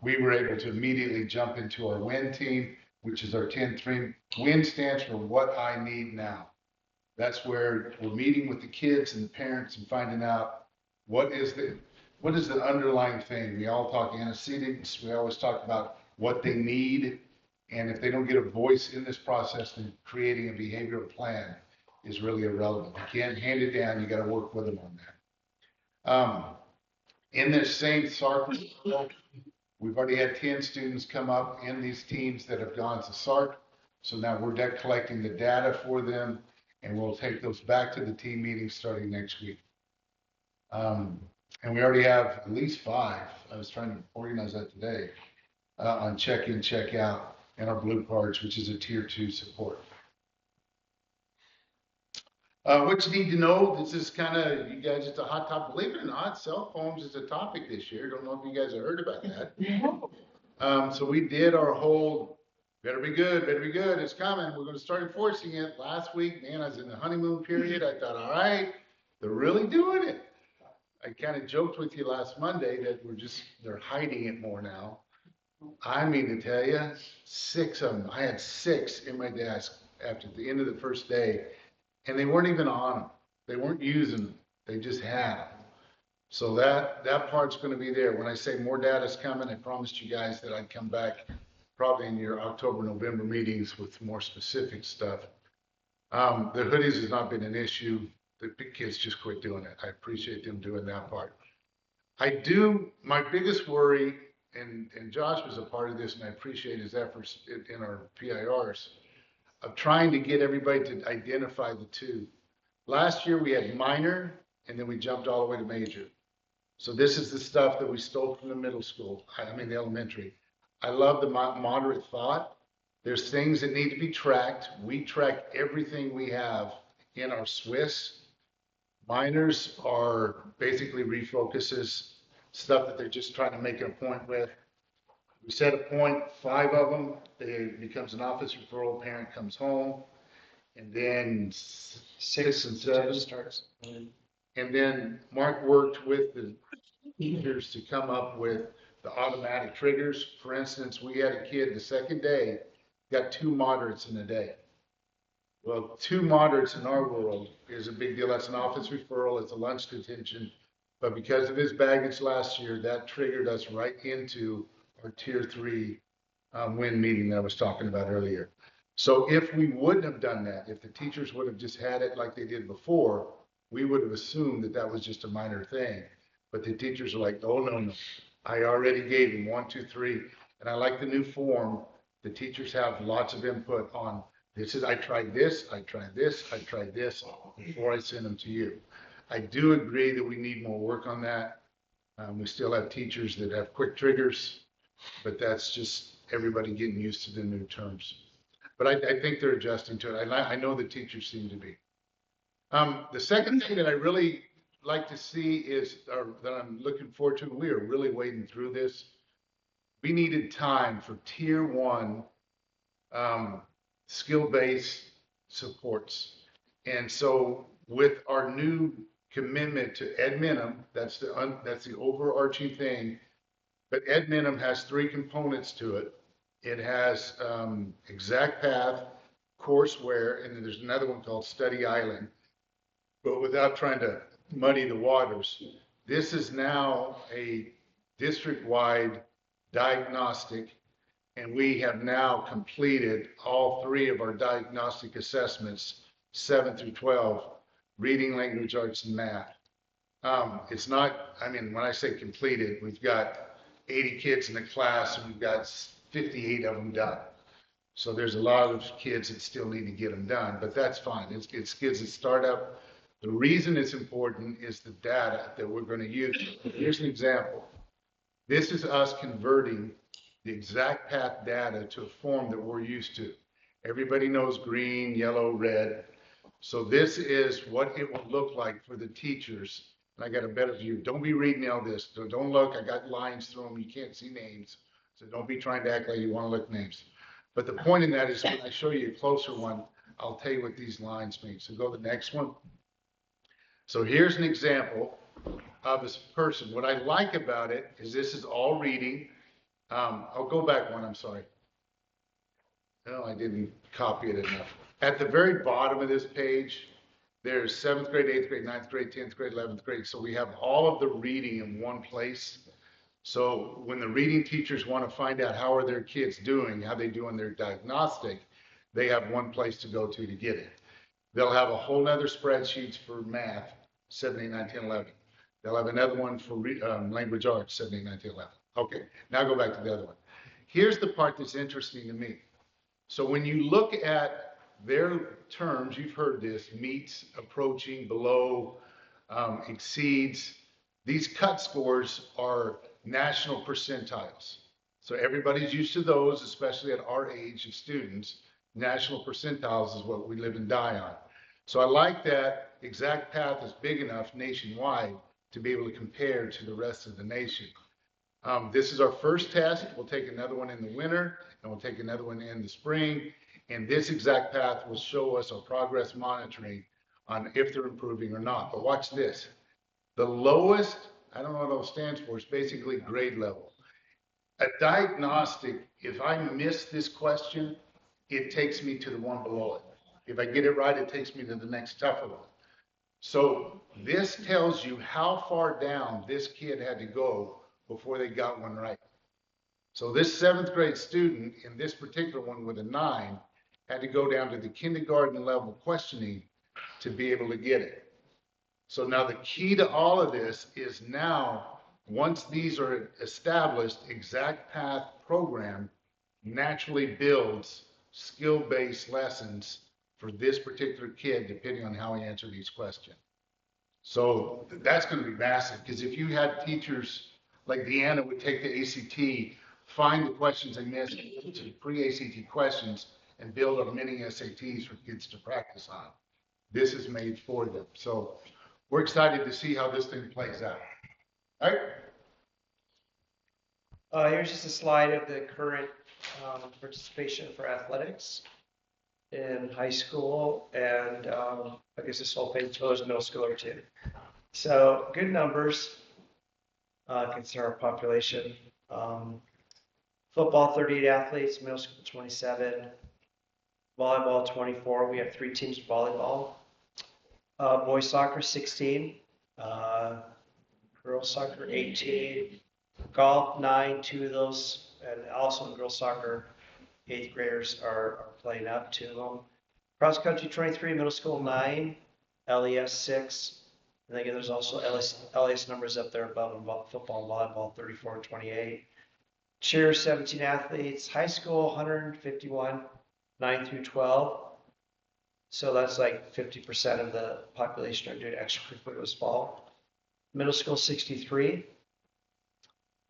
we were able to immediately jump into our WIN team, which is our 10-3. WIN stands for What I Need Now. That's where we're meeting with the kids and the parents and finding out what is the underlying thing. We all talk antecedents. We always talk about what they need. And if they don't get a voice in this process, then creating a behavioral plan is really irrelevant. You can't hand it down. You got to work with them on that. In this same SARC, we've already had 10 students come up in these teams that have gone to SARC. So now we're collecting the data for them, and we'll take those back to the team meetings starting next week. And we already have at least 5. I was trying to organize that today on check-in, check-out, and our blue cards, which is a tier 2 support. What you need to know, this is kind of, you guys, it's a hot topic. Believe it or not, cell phones is a topic this year. Don't know if you guys have heard about that. So we did our whole, better be good, it's coming. We're going to start enforcing it. Last week, man, I was in the honeymoon period. I thought, all right, they're really doing it. I kind of joked with you last Monday that they're hiding it more now. I mean to tell you, 6 of them. I had 6 in my desk after the end of the first day. And they weren't even on them. They weren't using them. They just had them. So that part's going to be there. When I say more data's coming, I promised you guys that I'd come back probably in your October, November meetings with more specific stuff. The hoodies has not been an issue. The kids just quit doing it. I appreciate them doing that part. My biggest worry, and Josh was a part of this, and I appreciate his efforts in our PIRs, of trying to get everybody to identify the 2. Last year we had minor, and then we jumped all the way to major. So this is the stuff that we stole from the middle school, the elementary. I love the moderate thought. There's things that need to be tracked. We track everything we have in our Swiss. Minors are basically refocuses, stuff that they're just trying to make a point with. We set a point, 5 of them, it becomes an office referral, parent comes home, and then 6 and 7 starts. And then Mark worked with the teachers to come up with the automatic triggers. For instance, we had a kid the second day, got 2 moderates in a day. Well, 2 moderates in our world is a big deal. That's an office referral, it's a lunch detention. But because of his baggage last year, that triggered us right into our tier 3 win meeting that I was talking about earlier. So if we wouldn't have done that, if the teachers would have just had it like they did before, we would have assumed that that was just a minor thing. But the teachers are like, oh, no, I already gave them 1, 2, 3. And I like the new form. The teachers have lots of input on this. I tried this before I send them to you. I do agree that we need more work on that. We still have teachers that have quick triggers, but that's just everybody getting used to the new terms. But I think they're adjusting to it. I know the teachers seem to be. The second thing that I really like to see is, or that I'm looking forward to, we are really wading through this. We needed time for tier 1 skill-based supports. And so with our new commitment to Edminum, that's the overarching thing. But Edminum has 3 components to it. It has Exact Path, courseware, and then there's another one called Study Island. But without trying to muddy the waters, this is now a district-wide diagnostic, and we have now completed all 3 of our diagnostic assessments, 7 through 12, reading, language arts, and math. It's not, when I say completed, we've got 80 kids in the class, and we've got 58 of them done. So there's a lot of kids that still need to get them done, but that's fine. It's kids that start up. The reason it's important is the data that we're going to use. Here's an example. This is us converting the Exact Path data to a form that we're used to. Everybody knows green, yellow, red. So this is what it will look like for the teachers. And I got a better view. Don't be reading all this. So don't look. I got lines through them. You can't see names. So don't be trying to act like you want to look names. But the point in that is when I show you a closer one, I'll tell you what these lines mean. So go to the next one. So here's an example of this person. What I like about it is this is all reading. I'll go back one, I'm sorry. No, I didn't copy it enough. At the very bottom of this page, there's 7th grade, 8th grade, 9th grade, 10th grade, 11th grade. So we have all of the reading in one place. So when the reading teachers want to find out how are their kids doing, how they do in their diagnostic, they have one place to go to get it. They'll have a whole nother spreadsheets for math, 7, 8, 9, 10, 11. They'll have another one for language arts, 7th, 8th, 9th, 11th. Okay, now go back to the other one. Here's the part that's interesting to me. So when you look at their terms, you've heard this, meets, approaching, below, exceeds. These cut scores are national percentiles. So everybody's used to those, especially at our age of students. National percentiles is what we live and die on. So I like that Exact Path is big enough nationwide to be able to compare to the rest of the nation. This is our first test. We'll take another one in the winter, and we'll take another one in the spring. And this Exact Path will show us our progress monitoring on if they're improving or not. But watch this. The lowest, I don't know what it stands for, it's basically grade level. A diagnostic, if I miss this question, it takes me to the one below it. If I get it right, it takes me to the next tougher one. So this tells you how far down this kid had to go before they got one right. So this 7th grade student in this particular one with a 9 had to go down to the kindergarten level questioning to be able to get it. So now the key to all of this is now, once these are established, Exact Path program naturally builds skill-based lessons for this particular kid, depending on how he answered each question. So that's going to be massive, because if you had teachers like Deanna would take the ACT, find the questions they missed to pre-ACT questions, and build up mini SATs for kids to practice on. This is made for them. So we're excited to see how this thing plays out. All right. Here's just a slide of the current participation for athletics in high school, and I guess this whole page shows middle school or two. So good numbers consider our population. Football 38 athletes, middle school 27, volleyball 24. We have 3 teams of volleyball. Boys soccer 16, girls soccer 18, golf 9, 2 of those, and also in girls soccer, 8th graders are playing up, 2 of them. Cross country 23, middle school 9, LES 6, and again there's also LES numbers up there above in football and volleyball 34 and 28. Cheer 17 athletes, high school 151, 9 through 12. So that's like 50% of the population are doing extracurricular this fall. Middle school 63.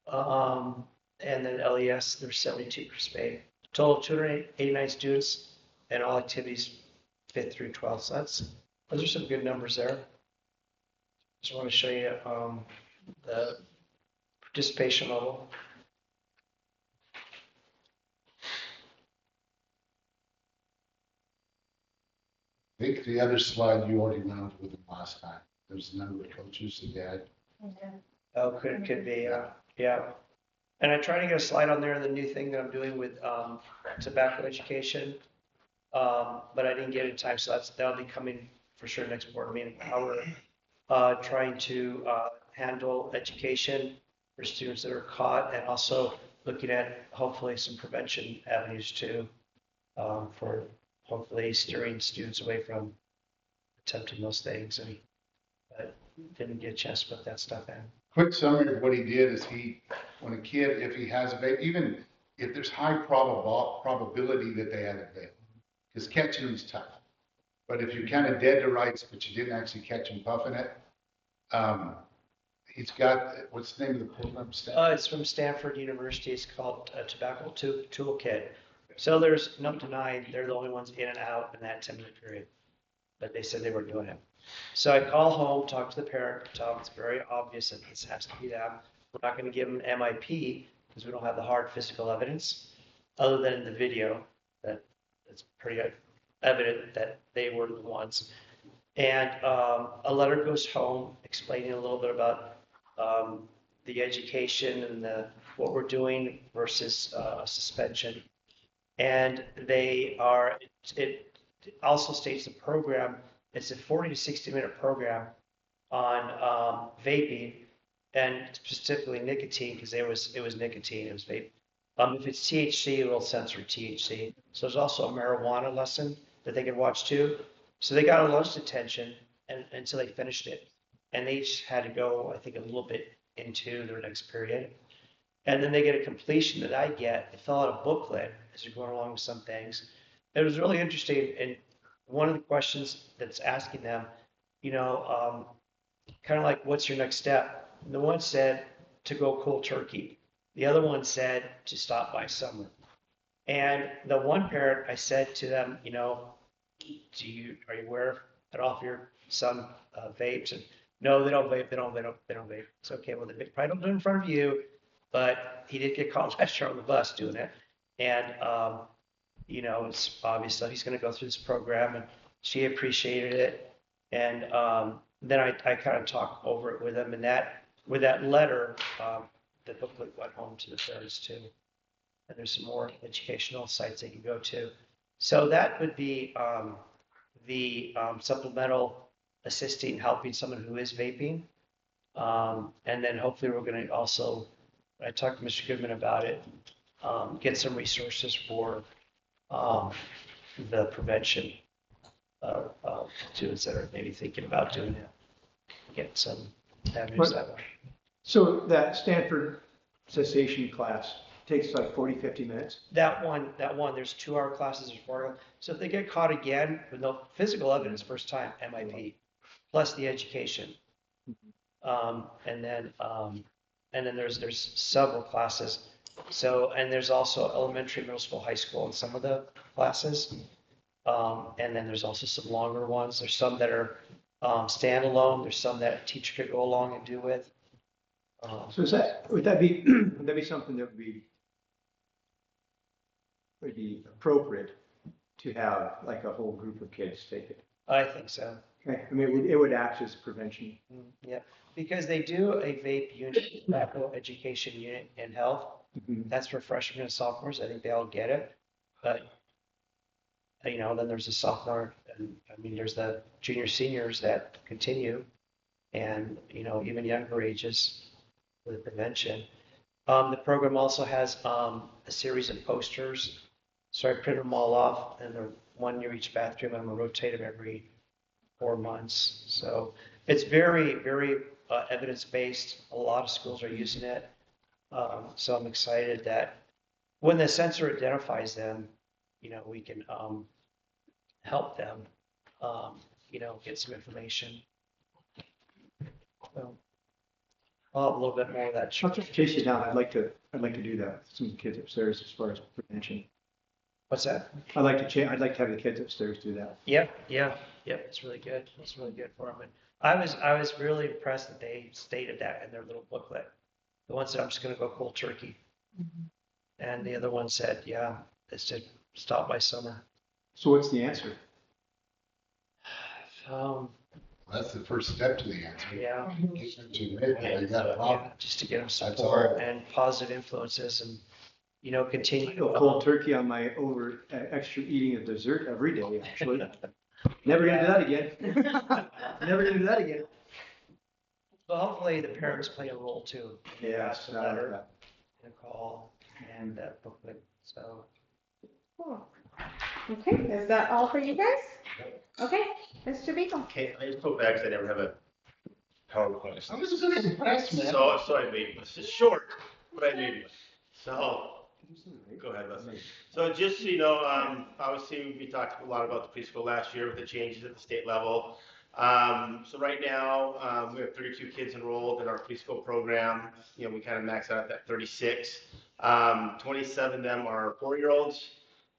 And then LES, there's 72 participating. Total of 289 students and all activities 5th through 12th. So those are some good numbers there. Just want to show you the participation level. I think the other slide you already went over with them last time. There's a number of coaches that you had. Oh, could be, yeah. And I try to get a slide on there, the new thing that I'm doing with tobacco education, but I didn't get it in time, so that'll be coming for sure next board meeting. How we're trying to handle education for students that are caught, and also looking at hopefully some prevention avenues too, for hopefully steering students away from attempting those things. And didn't get a chance to put that stuff in. Quick summary of what he did is when a kid, if he has a vape, even if there's high probability that they have a vape, because catching is tough. But if you're kind of dead to rights, but you didn't actually catch him puffing it, he's got, what's the name of the program? It's from Stanford University. It's called Tobacco Toolkit. So there's up to 9. They're the only ones in and out in that 10-minute period. But they said they were doing it. So I call home, talk to the parent, tell them it's very obvious that this has to be them. We're not going to give them an MIP because we don't have the hard physical evidence, other than the video that it's pretty evident that they were the ones. And a letter goes home explaining a little bit about the education and what we're doing versus suspension. And it also states the program. It's a 40 to 60-minute program on vaping, and specifically nicotine, because it was nicotine, it was vape. If it's THC, it'll censor THC. So there's also a marijuana lesson that they can watch too. So they got a lunch detention until they finished it. and they each had to go, I think, a little bit into their next period. And then they get a completion that I get. They fill out a booklet as you're going along with some things. It was really interesting. And one of the questions that's asking them, kind of like, what's your next step? And the one said to go cold turkey. The other one said to stop by summer. And the one parent, I said to them, are you aware that all of your son vapes? And no, they don't vape. They don't vape. It's okay. Well, they probably don't do it in front of you, but he did get caught last year on the bus doing it. And, it's obvious that he's going to go through this program, and she appreciated it. And then I kind of talked over it with him, and with that letter, the booklet went home to the parents too. And there's some more educational sites they can go to. So that would be the supplemental assisting, helping someone who is vaping. And then hopefully we're going to also, I talked to Mr. Goodman about it, get some resources for the prevention of students that are maybe thinking about doing it. Get some avenues that way. So that Stanford cessation class takes like 40, 50 minutes? That one, there's 2-hour classes or 4-hour. So if they get caught again with no physical evidence, first time, MIP, plus the education. And then there's several classes. So, and there's also elementary, middle school, high school in some of the classes. And then there's also some longer ones. There's some that are standalone. There's some that a teacher could go along and do with. So would that be something that would be appropriate to have like a whole group of kids take it? I think so. Okay. I mean, it would act as prevention. Yeah, because they do a vape unit, tobacco education unit in health. Mm-hmm. That's for freshmen and sophomores. I think they all get it. But, then there's the sophomore, and there's the junior seniors that continue, and, even younger ages with prevention. The program also has a series of posters. So I print them all off, and they're one near each bathroom. I'm going to rotate them every 4 months. So it's very, very evidence-based. A lot of schools are using it. So I'm excited that when the sensor identifies them, we can help them, get some information. So I'll have a little bit more of that. I'll just chase you down. I'd like to do that with some kids upstairs as far as prevention. What's that? I'd like to have the kids upstairs do that. Yep. It's really good. It's really good for them. And I was really impressed that they stated that in their little booklet. The one said, I'm just going to go cold turkey. Mm-hmm. And the other one said, yeah, it's to stop by summer. So what's the answer? That's the first step to the answer. Yeah. To admit that they got a problem. Just to get them That's support all. and positive influences and, continue. I go cold turkey on my extra eating of dessert every day, actually. Never gonna do that again. Never gonna do that again. Well, hopefully the parents play a role too. Yes. The letter, the call, and that booklet. So. Cool. Okay, is that all for you guys? Okay, Mr. Beagle. Okay, I just feel bad because I never have a PowerPoint. I was gonna impress, man. So I made this. It's short, but I made one. So, go ahead, Leslie. So just so you know, obviously we talked a lot about the preschool last year with the changes at the state level. So right now, we have 32 kids enrolled in our preschool program. We kind of max out at that 36. 27 of them are 4-year-olds.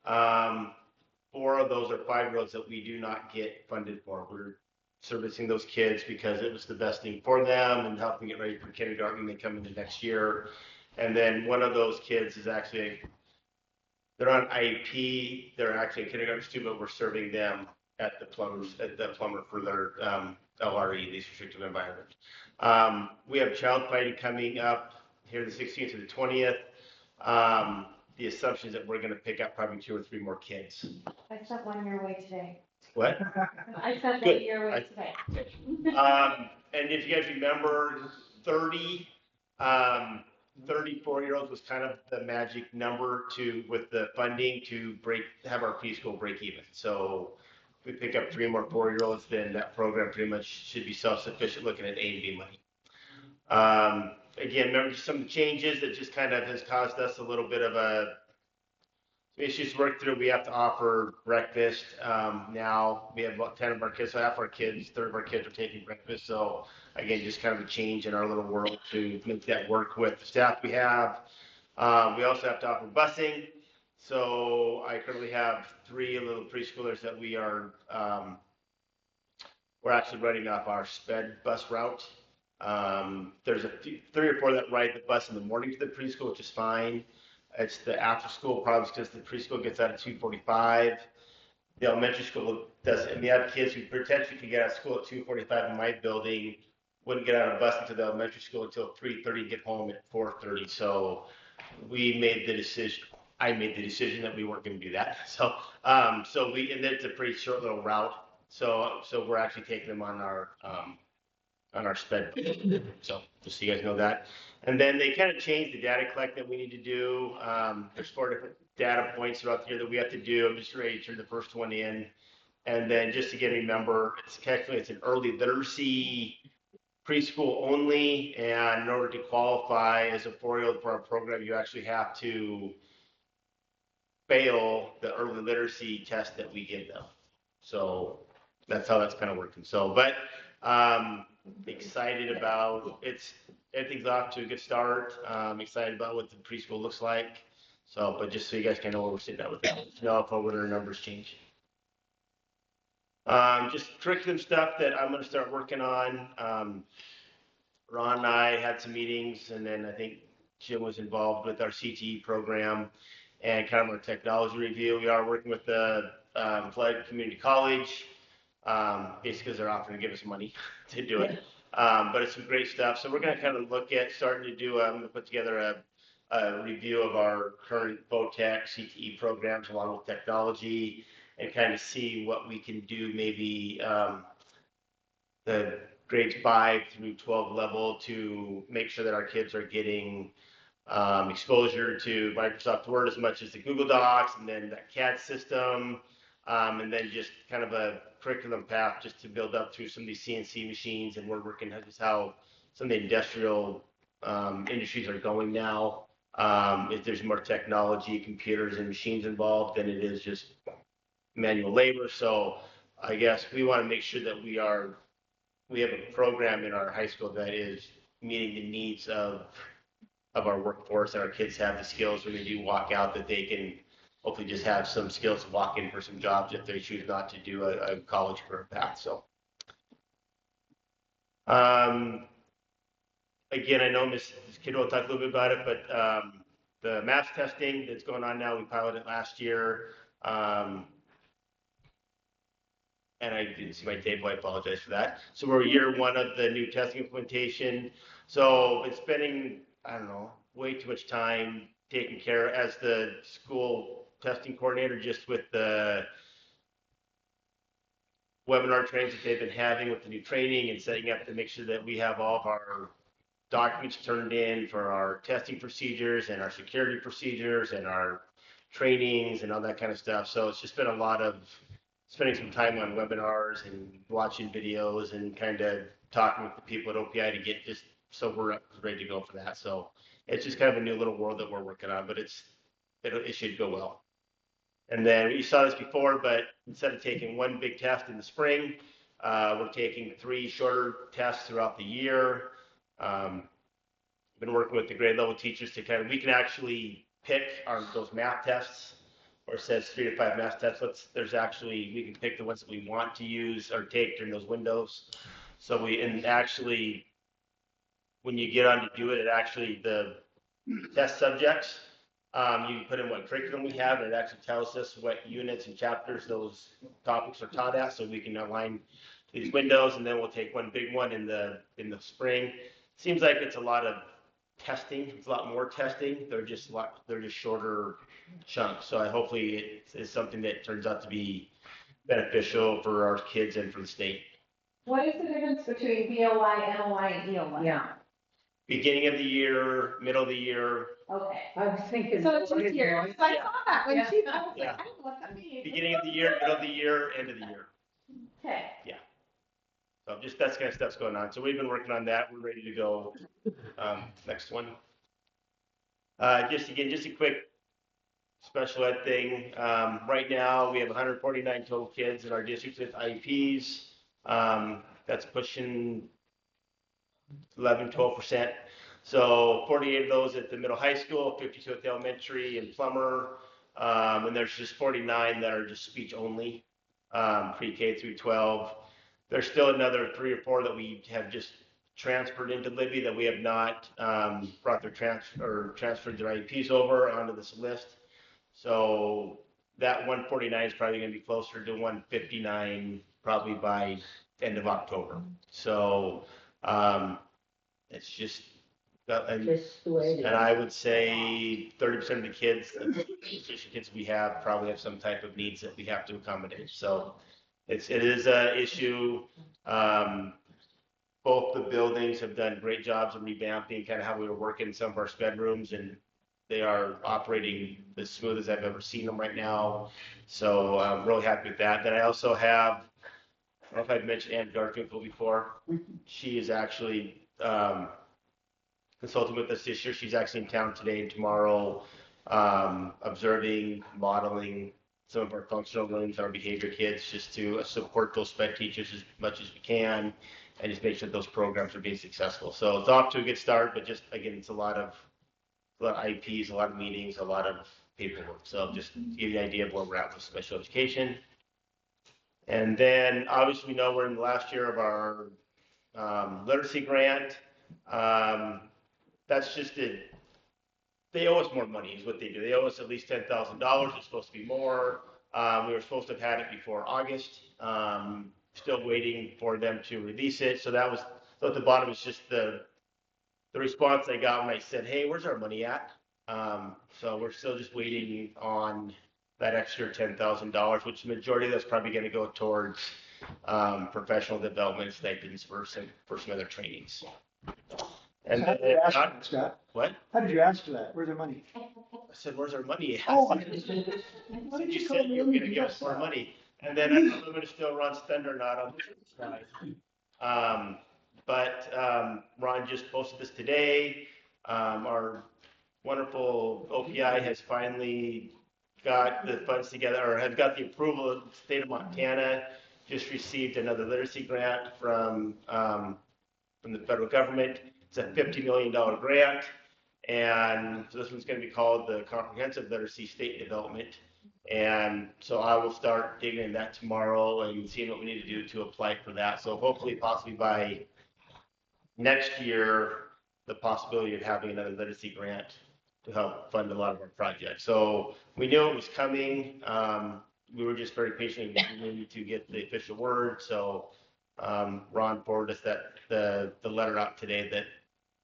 4 of those are 5-year-olds that we do not get funded for. We're servicing those kids because it was the best thing for them and helping get ready for kindergarten. They come into next year. And then one of those kids is actually, they're on IEP. They're actually in kindergarten too, but we're serving them at the plumber for their LRE, least restrictive environment. We have child fighting coming up here the 16th to the 20th. The assumption is that we're going to pick up probably 2 or 3 more kids. I sent one your way today. What? I sent Good. that your way today. And if you guys remember, 34-year-olds was kind of the magic number with the funding to have our preschool break even. So we pick up 3 more 4-year-olds, then that program pretty much should be self-sufficient looking at A and B money. Again, remember some of the changes that just kind of has caused us a little bit of issues to work through. We have to offer breakfast. Now we have about 10 of our kids, so half our kids, third of our kids are taking breakfast. So again, just kind of a change in our little world to make that work with the staff we have. We also have to offer busing. So I currently have 3 little preschoolers that we are, we're actually running off our sped bus route. There's 3 or 4 that ride the bus in the morning to the preschool, which is fine. It's the after school problems because the preschool gets out at 2:45. The elementary school doesn't. And we have kids who potentially could get out of school at 2:45 in my building, wouldn't get on a bus into the elementary school until 3:30 and get home at 4:30. So we made the decision. I made the decision that we weren't going to do that. So, and it's a pretty short little route. So we're actually taking them on our sped. So just so you guys know that. And then they kind of changed the data collect that we need to do. There's 4 different data points throughout the year that we have to do. I'm just ready to turn the first one in. And then just to remember, it's an early literacy preschool only. And in order to qualify as a 4-year-old for our program, you actually have to fail the early literacy test that we give them. So that's how that's kind of working. So, but excited about everything's off to a good start. Excited about what the preschool looks like. So, but just so you guys can know where we're sitting at with that. Know if our numbers change. Just curriculum stuff that I'm going to start working on. Ron and I had some meetings, and then I think Jim was involved with our CTE program and kind of our technology review. We are working with the Flood Community College, basically because they're offering to give us money to do it. But it's some great stuff. So we're going to kind of look at starting to do, I'm going to put together a review of our current VOTEC CTE programs along with technology and kind of see what we can do maybe the grades 5 through 12 level to make sure that our kids are getting exposure to Microsoft Word as much as the Google Docs and then that CAD system, and then just kind of a curriculum path just to build up through some of these CNC machines. And we're working just how some of the industrial industries are going now. If there's more technology, computers and machines involved than it is just manual labor. So I guess we want to make sure that we have a program in our high school that is meeting the needs of our workforce, and our kids have the skills when they do walk out that they can hopefully just have some skills to walk in for some jobs if they choose not to do a college career path. So again, I know Ms. Kiddo will talk a little bit about it, but the math testing that's going on now, we piloted last year. And I didn't see my table, I apologize for that. So we're year 1 of the new testing implementation. So it's spending, I don't know, way too much time taking care as the school testing coordinator, just with the webinar trainings that they've been having with the new training and setting up to make sure that we have all of our documents turned in for our testing procedures and our security procedures and our trainings and all that kind of stuff. So it's just been a lot of spending some time on webinars and watching videos and kind of talking with the people at OPI to get just so we're ready to go for that. So it's just kind of a new little world that we're working on, but it should go well. And then you saw this before, but instead of taking 1 big test in the spring, we're taking 3 shorter tests throughout the year. Been working with the grade level teachers to we can actually pick those math tests, or it says 3 to 5 math tests. We can pick the ones that we want to use or take during those windows. So when you get on to do it, the test subjects, you put in what curriculum we have, and it actually tells us what units and chapters those topics are taught at, so we can align these windows, and then we'll take 1 big one in the spring. Seems like it's a lot of testing. It's a lot more testing. They're just shorter chunks. So hopefully it's something that turns out to be beneficial for our kids and for the state. What is the difference between BOY, NOI, and EOY? Yeah, Beginning of the year, middle of the year. Okay. I was thinking. So it's just years. I saw that when Yeah. I was like, Yeah. I don't know what that means. Beginning of the year, middle of the year, end of the year. So just that's kind of stuff's going on. So we've been working on that. We're ready to go. Next one. Just a quick special ed thing. Right now, we have 149 total kids in our district with IEPs. That's pushing 12%. So 48 of those at the middle high school, 52 at the elementary and Plummer. And there's just 49 that are just speech only, pre-K through 12. There's still another 3 or 4 that we have just transferred into Libby that we have not brought their transferred their IEPs over onto this list. So that 149 is probably going to be closer to 159 probably by end of October. So it's just and I would say 30% of the kids we have probably have some type of needs that we have to accommodate. So it is a issue. Both the buildings have done great jobs of revamping kind of how we were working in some of our sped rooms, and they are operating as smooth as I've ever seen them right now. So I'm really happy with that. Then I also have, I don't know if I've mentioned Ann Garfinkel before. She is actually consulting with us this year. She's actually in town today and tomorrow, observing, modeling some of our functional rooms, our behavior kids, just to support those sped teachers as much as we can, and just make sure those programs are being successful. So it's off to a good start, but just again, it's a lot of IEPs, a lot of meetings, a lot of paperwork. So just to give you an idea of where we're at with special education. And then obviously we know we're in the last year of our literacy grant. That's just it. They owe us more money is what they do. They owe us at least $10,000. It's supposed to be more. We were supposed to have had it before August. Still waiting for them to release it. So that was, so at the bottom is just the response I got when I said, hey, where's our money at? So we're still just waiting on that extra $10,000, which the majority of that's probably going to go towards professional development stipends for some other trainings. And How did you ask for that, Scott? What? How did you ask for that? Where's the money? I said, where's our money at? Oh, You said you were going to give us more money. And then I don't know if I'm going to steal Ron's thunder or not on this guy. But Ron just posted this today. Our wonderful OPI has finally got the funds together, or has got the approval of the state of Montana. Just received another literacy grant from the federal government. It's a $50 million grant. And so this one's going to be called the Comprehensive Literacy State Development. And so I will start digging in that tomorrow and seeing what we need to do to apply for that. So hopefully, possibly by next year, the possibility of having another literacy grant to help fund a lot of our projects. So we knew it was coming. We were just very patient to get the official word. So Ron forwarded us the letter out today that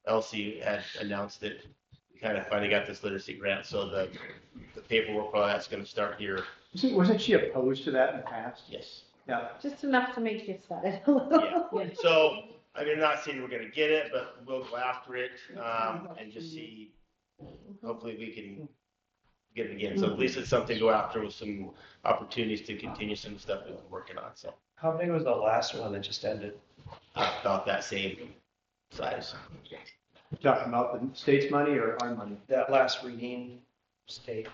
Elsie had announced that we kind of finally got this literacy grant. So the paperwork for all that's going to start here. Wasn't she opposed to that in the past? Yes. Yeah. Just enough to make you sweat a little. Yeah. So I mean, I'm not saying we're going to get it, but we'll go after it and just see. Hopefully, we can get it again. So at least it's something to go after with some opportunities to continue some stuff we've been working on. So How big was the last one that just ended? about that same size. Talking about the state's money or our money? That last reading state.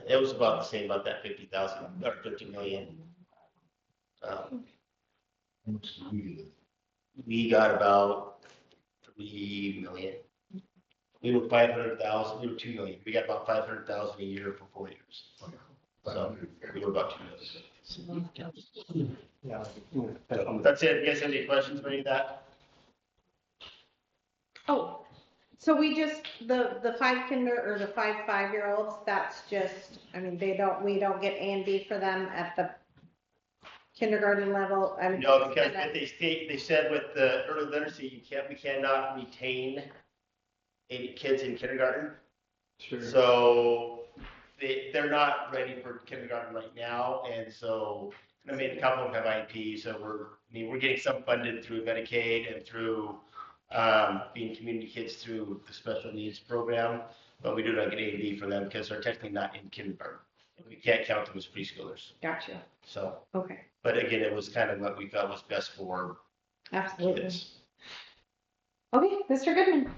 It was about the same, about that 50,000 or 50 million. We got about 3 million. We were 500,000. We were 2 million. We got about 500,000 a year for 4 years. So we were about 2 million. Yeah. So that's it. You guys have any questions about any of that? Oh, so we just, the 5-5-year-olds, that's just, I mean, we don't get A and B for them at the kindergarten level? I mean, No, because they said with the early literacy, we cannot retain any kids in kindergarten. Sure. So they're not ready for kindergarten right now, and so I mean a couple of them have IEP, so we're getting some funded through Medicaid and through being community kids through the special needs program, but we do not get A and B for them because they're technically not in kindergarten. We can't count them as preschoolers. Gotcha. So, Okay. but again, it was kind of what we thought was best for Absolutely. kids. Okay, Mr. Goodman.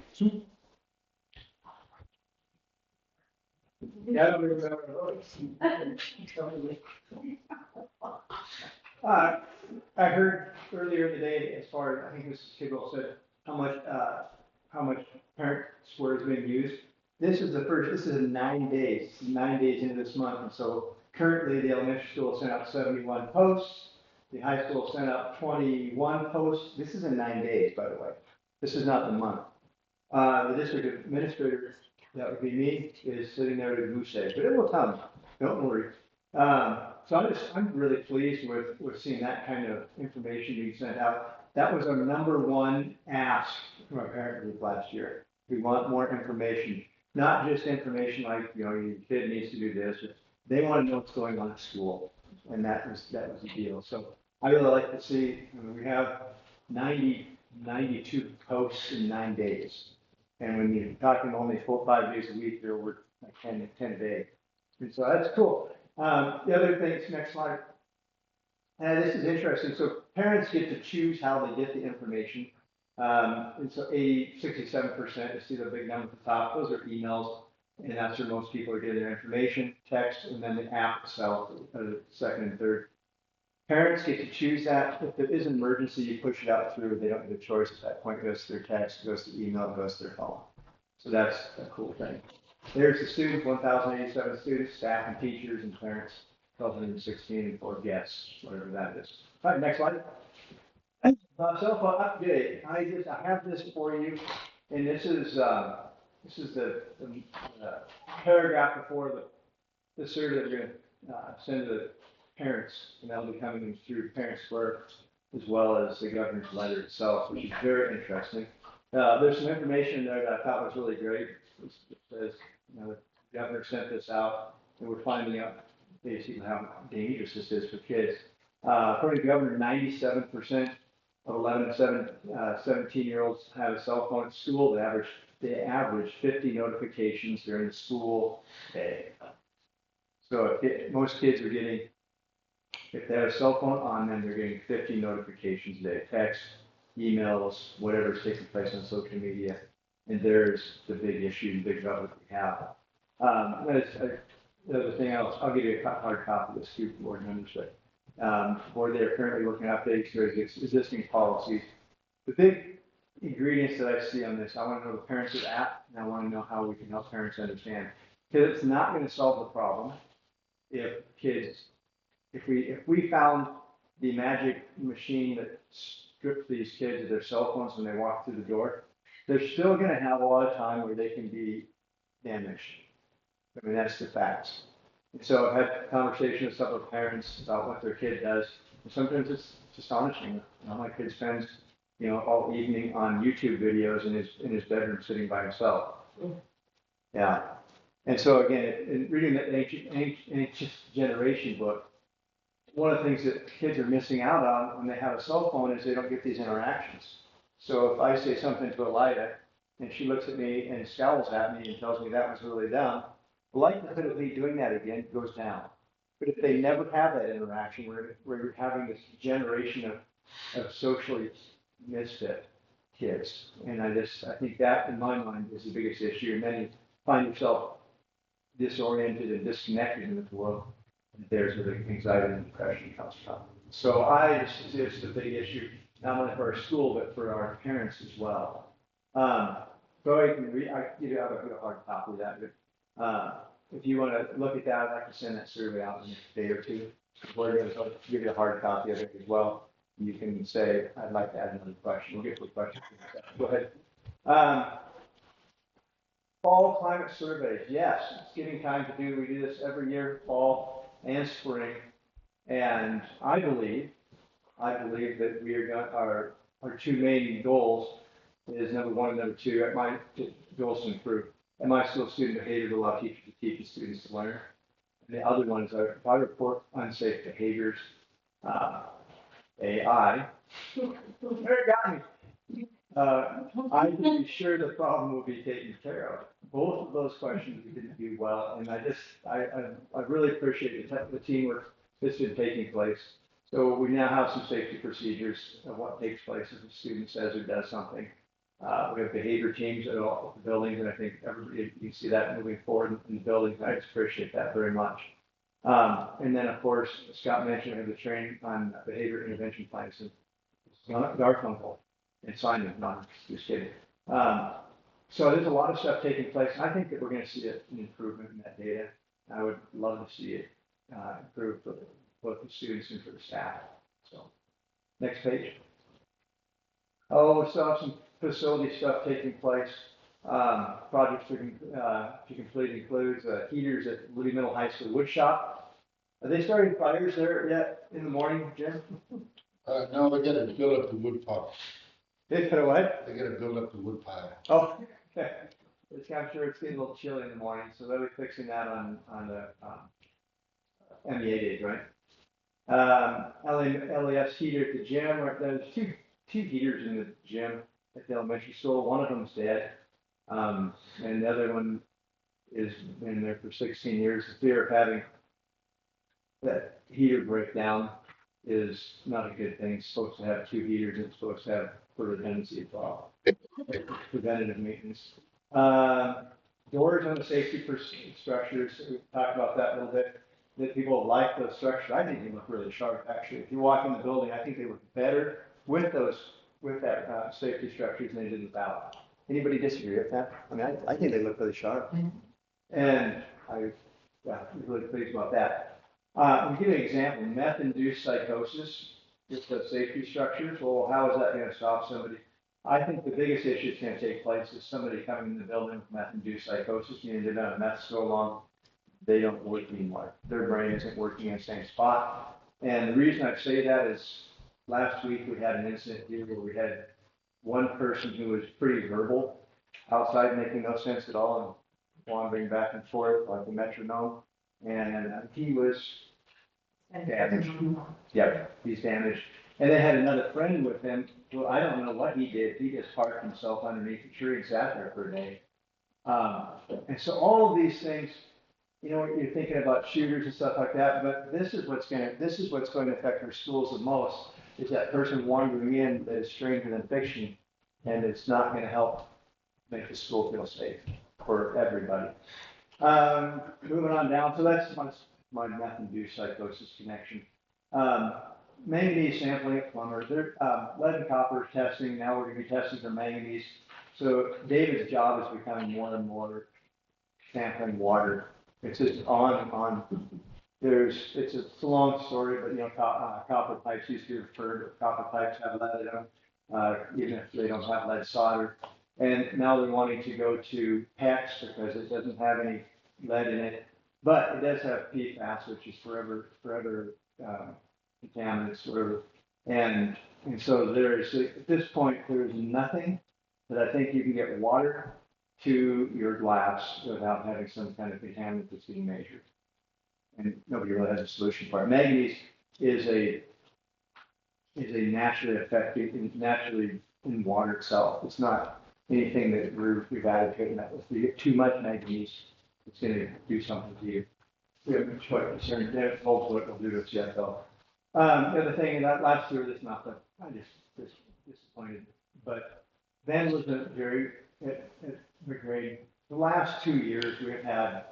Yeah, I don't remember those. I heard earlier today, as far as, I think Mrs. Kidwell said, how much parent square is being used. This is 9 days, 9 days into this month, and so currently the elementary school sent out 71 posts. The high school sent out 21 posts. This is in 9 days, by the way. This is not the month. The district administrator, that would be me, is sitting there with a goose egg, but it will come, don't worry. So I'm really pleased with seeing that kind of information being sent out. That was our number one ask from our parent group last year. We want more information, not just information like, you know, your kid needs to do this. They want to know what's going on at school, and that was the deal. So I really like to see, I mean, we have 92 posts in 9 days. And when you're talking only 4 or 5 days a week, there were like 10 a day. And so that's cool. The other things, next slide. And this is interesting. So parents get to choose how they get the information. And so 67%, you see the big number at the top, those are emails. And that's where most people are getting their information, text, and then the app itself, the second and third. Parents get to choose that. If there is an emergency, you push it out through. They don't get a choice at that point. It goes to their text, goes to email, goes to their phone. So that's a cool thing. There's the students, 1,087 students, staff and teachers and parents, 1,016 and 4 guests, whatever that is. All right, next slide. Cell phone update. I have this for you, and this is the paragraph before the survey that we're going to send to the parents, and that'll be coming through Parent Square as well as the governor's letter itself, which is very interesting. There's some information there that I thought was really great. It says, you know, the governor sent this out, and we're finding out basically how dangerous this is for kids. According to the governor, 97% of 11 to 17-year-olds have a cell phone at school. They average 50 notifications during the school day. So most kids are getting, if they have a cell phone on them, they're getting 50 notifications a day, text, emails, whatever's taking place on social media. And there's the big issue, the big problem we have. The other thing I'll give you a hard copy of this to board members, but board, they're currently looking at updates to existing policies. The big ingredients that I see on this, I want to know the parents are at, and I want to know how we can help parents understand. Because it's not going to solve the problem if we found the magic machine that strips these kids of their cell phones when they walk through the door, they're still going to have a lot of time where they can be damaged. I mean, that's the facts. And so I've had conversations with several parents about what their kid does. And sometimes it's astonishing. You know, my kid spends, you know, all evening on YouTube videos in his bedroom sitting by himself. Yeah. And so again, in reading the ancient generation book, one of the things that kids are missing out on when they have a cell phone is they don't get these interactions. So if I say something to Elida and she looks at me and scowls at me and tells me that was really dumb, the likelihood of me doing that again goes down. But if they never have that interaction, we're having this generation of socially misfit kids. And I think that in my mind is the biggest issue. And then you find yourself disoriented and disconnected in the world. And there's where the anxiety and depression comes from. So it's a big issue, not only for our school, but for our parents as well. So you can read, I have a hard copy of that, but if you want to look at that, I'd like to send that survey out in the next day or two. We're going to give you a hard copy of it as well. You can say, I'd like to add another question. We'll get to the question. Go ahead. Fall climate surveys. Yes, it's getting time to do. We do this every year, fall and spring. And I believe that we are going, our two main goals is number one and number two. At my goals to improve. At my school, student behavior to allow teachers to teach and students to learn. And the other one is if I report unsafe behaviors, AI, there it got me. I can be sure the problem will be taken care of. Both of those questions we didn't do well, and I really appreciate the teamwork that's been taking place. So we now have some safety procedures of what takes place if a student says or does something. We have behavior teams at all the buildings, and I think everybody, you see that moving forward in the buildings. I just appreciate that very much. And then, of course, Scott mentioned we have the training on behavior intervention plans. And Garfunkel and Simon, not just kidding. So there's a lot of stuff taking place. I think that we're going to see an improvement in that data. I would love to see it improve for both the students and for the staff. So, next page. Oh, we still have some facility stuff taking place. Projects to complete includes heaters at Louis Middle High School wood shop. Are they starting fires there yet in the morning, Jim? No, they gotta build up the wood pile. They put a what? They gotta build up the wood pile. Oh, okay. I'm sure it's getting a little chilly in the morning, so they'll be fixing that on the MEA days, right? LAS heater at the gym. There's two heaters in the gym at the elementary school. One of them's dead, and the other one is been there for 16 years. The fear of having that heater break down is not a good thing. It's supposed to have two heaters. It's supposed to have for redundancy as well. Preventative maintenance. Doors on the safety structures. We talked about that a little bit. That people like those structures. I think they look really sharp. Actually, if you walk in the building, I think they look better with that safety structures than they did without. Anybody disagree with that? I mean, I think they look really sharp, and I'm really pleased about that. I'll give you an example. Meth-induced psychosis with the safety structures. Well, how is that going to stop somebody? I think the biggest issue that's going to take place is somebody coming in the building with meth-induced psychosis, meaning they've been on meth so long, they don't work anymore. Their brain isn't working in the same spot. And the reason I say that is last week we had an incident here where we had one person who was pretty verbal outside, making no sense at all, and wandering back and forth like a metronome. And he was damaged. Yep, he's damaged. And they had another friend with him. Well, I don't know what he did. He just parked himself underneath the tree and sat there for a day. And so all of these things, you know, you're thinking about shooters and stuff like that, but this is what's going to affect our schools the most, is that person wandering in that is stranger than fiction, and it's not going to help make the school feel safe for everybody. Moving on down, so that's my meth-induced psychosis connection. Manganese sampling at Plummer. Lead and copper testing. Now we're going to be testing for manganese. So David's job is becoming more and more sampling water. It's just on and on. It's a long story, but you know, copper pipes used to be referred. Copper pipes have lead in them, even if they don't have lead solder. And now they're wanting to go to PEX because it doesn't have any lead in it, but it does have PFAS, which is forever contaminants, whatever. And so there is, at this point, there is nothing that I think you can get water to your glass without having some kind of contaminant that's being measured. And nobody really has a solution for it. Manganese is a naturally naturally in water itself. It's not anything that we've added to it. If you get too much manganese, it's going to do something to you. We haven't quite concerned. They're told what it'll do to us yet, though. The other thing, that last year, this not that I just disappointed, but Ben was at McGrade. The last 2 years, we've had,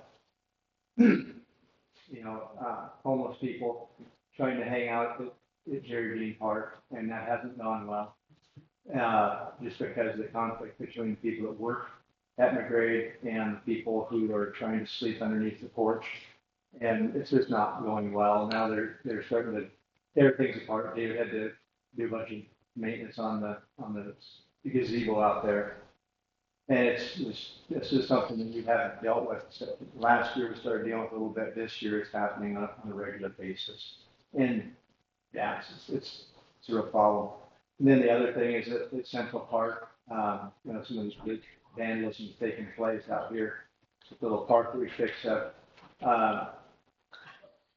homeless people trying to hang out at Jerry Dean Park, and that hasn't gone well. Just because of the conflict between the people that work at McGrade and the people who are trying to sleep underneath the porch. And it's just not going well. Now they're starting to tear things apart. David had to do a bunch of maintenance on the gazebo out there. And it's just something that we haven't dealt with. So last year we started dealing with a little bit. This year it's happening on a regular basis. And yeah, it's a real problem. And then the other thing is that at Central Park, some of this big vandalism is taking place out here. It's a little park that we fixed up.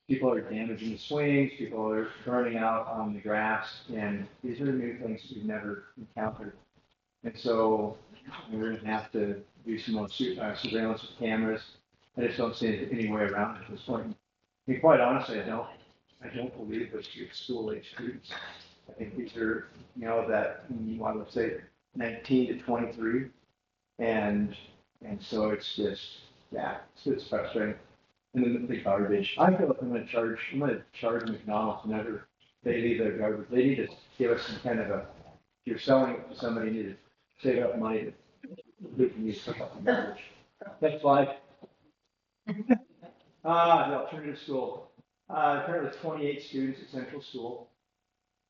People are damaging the swings. People are burning out on the grass, and these are new things we've never encountered. And so we're going to have to do some more surveillance with cameras. I just don't see any way around it at this point. I mean, quite honestly, I don't. I don't believe those school age students. I think these are, that you want to say 19 to 23. And so it's just, yeah, it's frustrating. And then the garbage. I feel like I'm going to charge McDonald's whenever they leave their garbage. They need to give us some kind of if you're selling it to somebody, you need to save up money to we can use pick up the garbage. Next slide. The alternative school. Currently 28 students at Central School.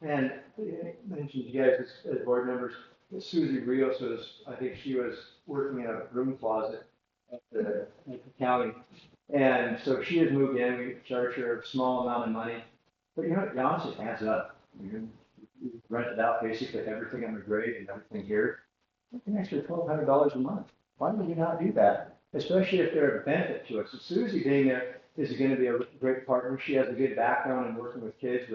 And I mentioned you guys as board members, Susie Rios I think she was working in a room closet at the county. And so she has moved in, we charge her a small amount of money. But it honestly adds up. You rent it out basically everything on the grade and everything here. An extra $1,200 a month. Why would you not do that? Especially if they're a benefit to us. So Susie being there is going to be a great partner. She has a good background in working with kids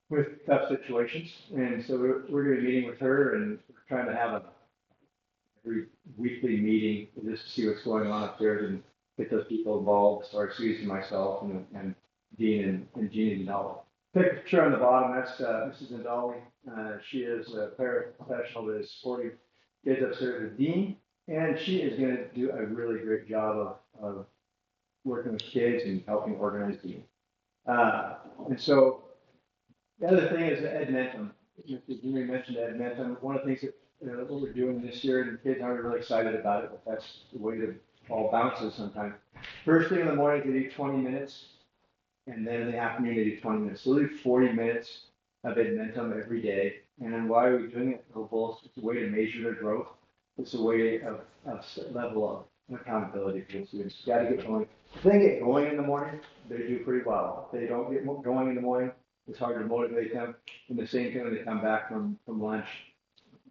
with tough situations. And so we're going to be meeting with her and we're trying to have every weekly meeting just to see what's going on upstairs and get those people involved, as far as Susie, myself, and Dean and Jeannie Nadali. Picture on the bottom, that's Mrs. Nadali. She is a paraprofessional that is supporting kids upstairs with Dean, and she is going to do a really great job of working with kids and helping organize Dean. And so the other thing is Edmentum. You mentioned Edmentum. One of the things that what we're doing this year, and the kids aren't really excited about it, but that's the way it all bounces sometimes. First thing in the morning, they do 20 minutes, and then in the afternoon, they do 20 minutes. So they do 40 minutes of Edmentum every day. And then why are we doing it? Both, it's a way to measure their growth. It's a way of level of accountability for the students. You got to get going. If they get going in the morning, they do pretty well. If they don't get going in the morning, it's hard to motivate them. And the same thing when they come back from lunch,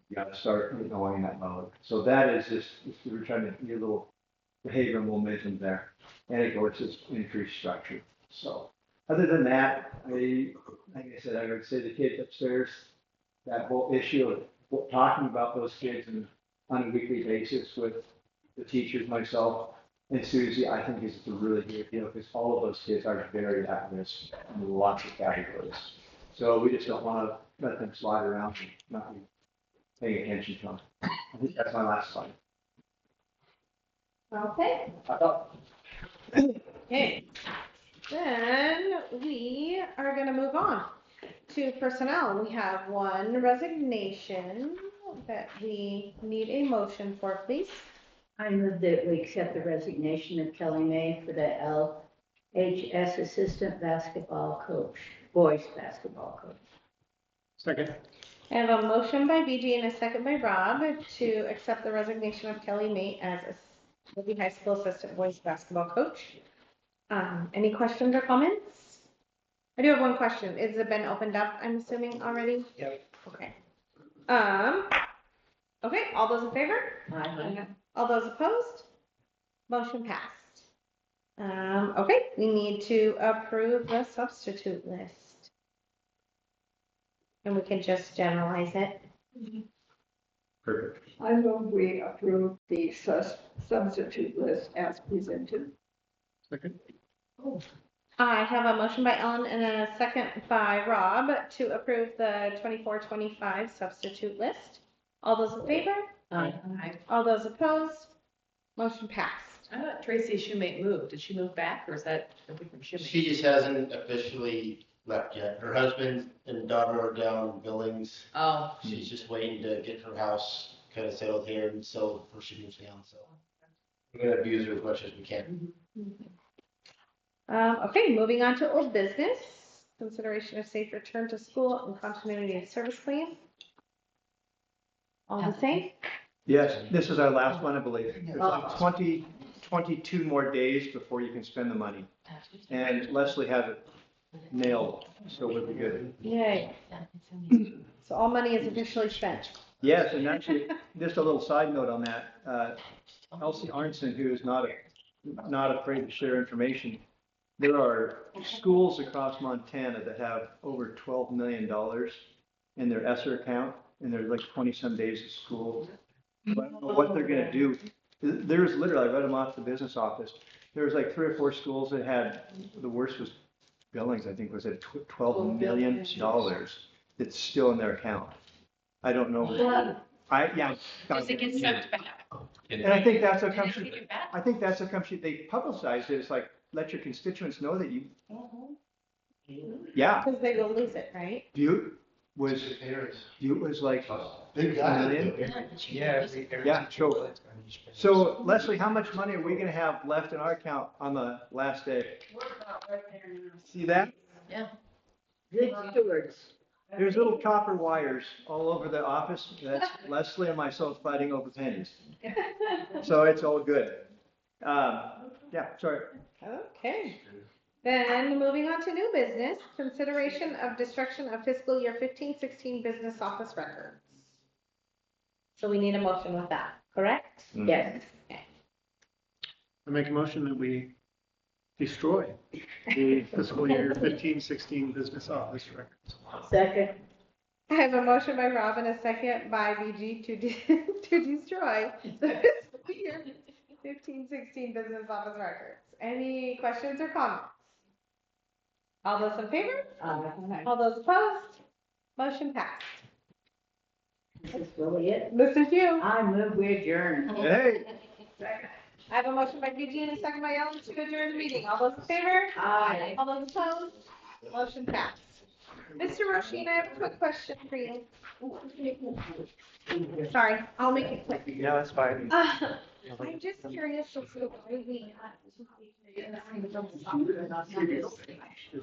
you got to start going in that mode. So that is just, we're trying to get a little behavioral momentum there. And of course, it's increased structure. So other than that, like I said, I would say the kids upstairs, that whole issue of talking about those kids on a weekly basis with the teachers, myself, and Susie, I think is a really good deal because all of those kids are very at risk in lots of categories. So we just don't want to let them slide around and not be paying attention to them. I think that's my last slide. Okay. Okay. Then we are going to move on to personnel. We have one resignation that we need a motion for, please. I move that we accept the resignation of Kelly May for the LHS assistant basketball coach, boys basketball coach. Second. I have a motion by BG and a second by Rob to accept the resignation of Kelly May as a Libby High School assistant boys basketball coach. Any questions or comments? I do have one question. Has it been opened up, I'm assuming, already? Yep. Okay. Okay, all those in favor? Aye. All those opposed? Motion passed. Okay, we need to approve the substitute list. And we can just generalize it. Perfect. I move we approve the substitute list as presented. Second. I have a motion by Ellen and a second by Rob to approve the 24-25 substitute list. All those in favor? Aye. All those opposed? Motion passed. I thought Tracy Shoemate moved. Did she move back or is that a different Shoemate? She just hasn't officially left yet. Her husband and daughter are down in Billings. Oh, She's just waiting to get her house kind of settled here and so before she moves down. So we're going to abuse her as much as we can. Okay, moving on to old business. Consideration of safe return to school and continuity of service plan. All the same? Yes, this is our last one, I believe. There's like 22 more days before you can spend the money. And Leslie has it nailed, so we'll be good. Yay. So all money is officially spent. Yes, and actually, just a little side note on that. Elsie Arnson, who is not afraid to share information, there are schools across Montana that have over $12 million in their ESSER account, and there's like 20-some days of school. But I don't know what they're going to do. There's literally, I read them off the business office. There was like 3 or 4 schools that had, the worst was Billings, I think, was at $12 million that's still in their account. I don't know. Yeah. Does it get sent back? And I think that's what comes, Did it get back? I think that's what comes, they publicized it. It's like, let your constituents know that you, yeah. Because they will lose it, right? Butte was like Big a guy. million. Yeah. Yeah, so Leslie, how much money are we gonna have left in our account on the last day? See that? Yeah. Good stewards. There's little copper wires all over the office. That's Leslie and myself fighting over pennies. So it's all good. Yeah, sorry. Okay. Then moving on to new business, consideration of destruction of fiscal year 15-16 business office records. So we need a motion with that, correct? Yes. I make a motion that we destroy the fiscal year 15-16 business office records. Second. I have a motion by Rob and a second by BG to destroy the fiscal year 15-16 business office records. Any questions or comments? All those in favor? All those opposed? Motion passed. This is really it. This is you. I move we adjourn. Hey, I have a motion by BG and a second by Ellen to adjourn the meeting. All those in favor? Aye. All those opposed? Motion passed. Mr. Rosheen, I have a quick question for you. Sorry, I'll make it quick. Yeah, that's fine. I'm just curious as to why we had to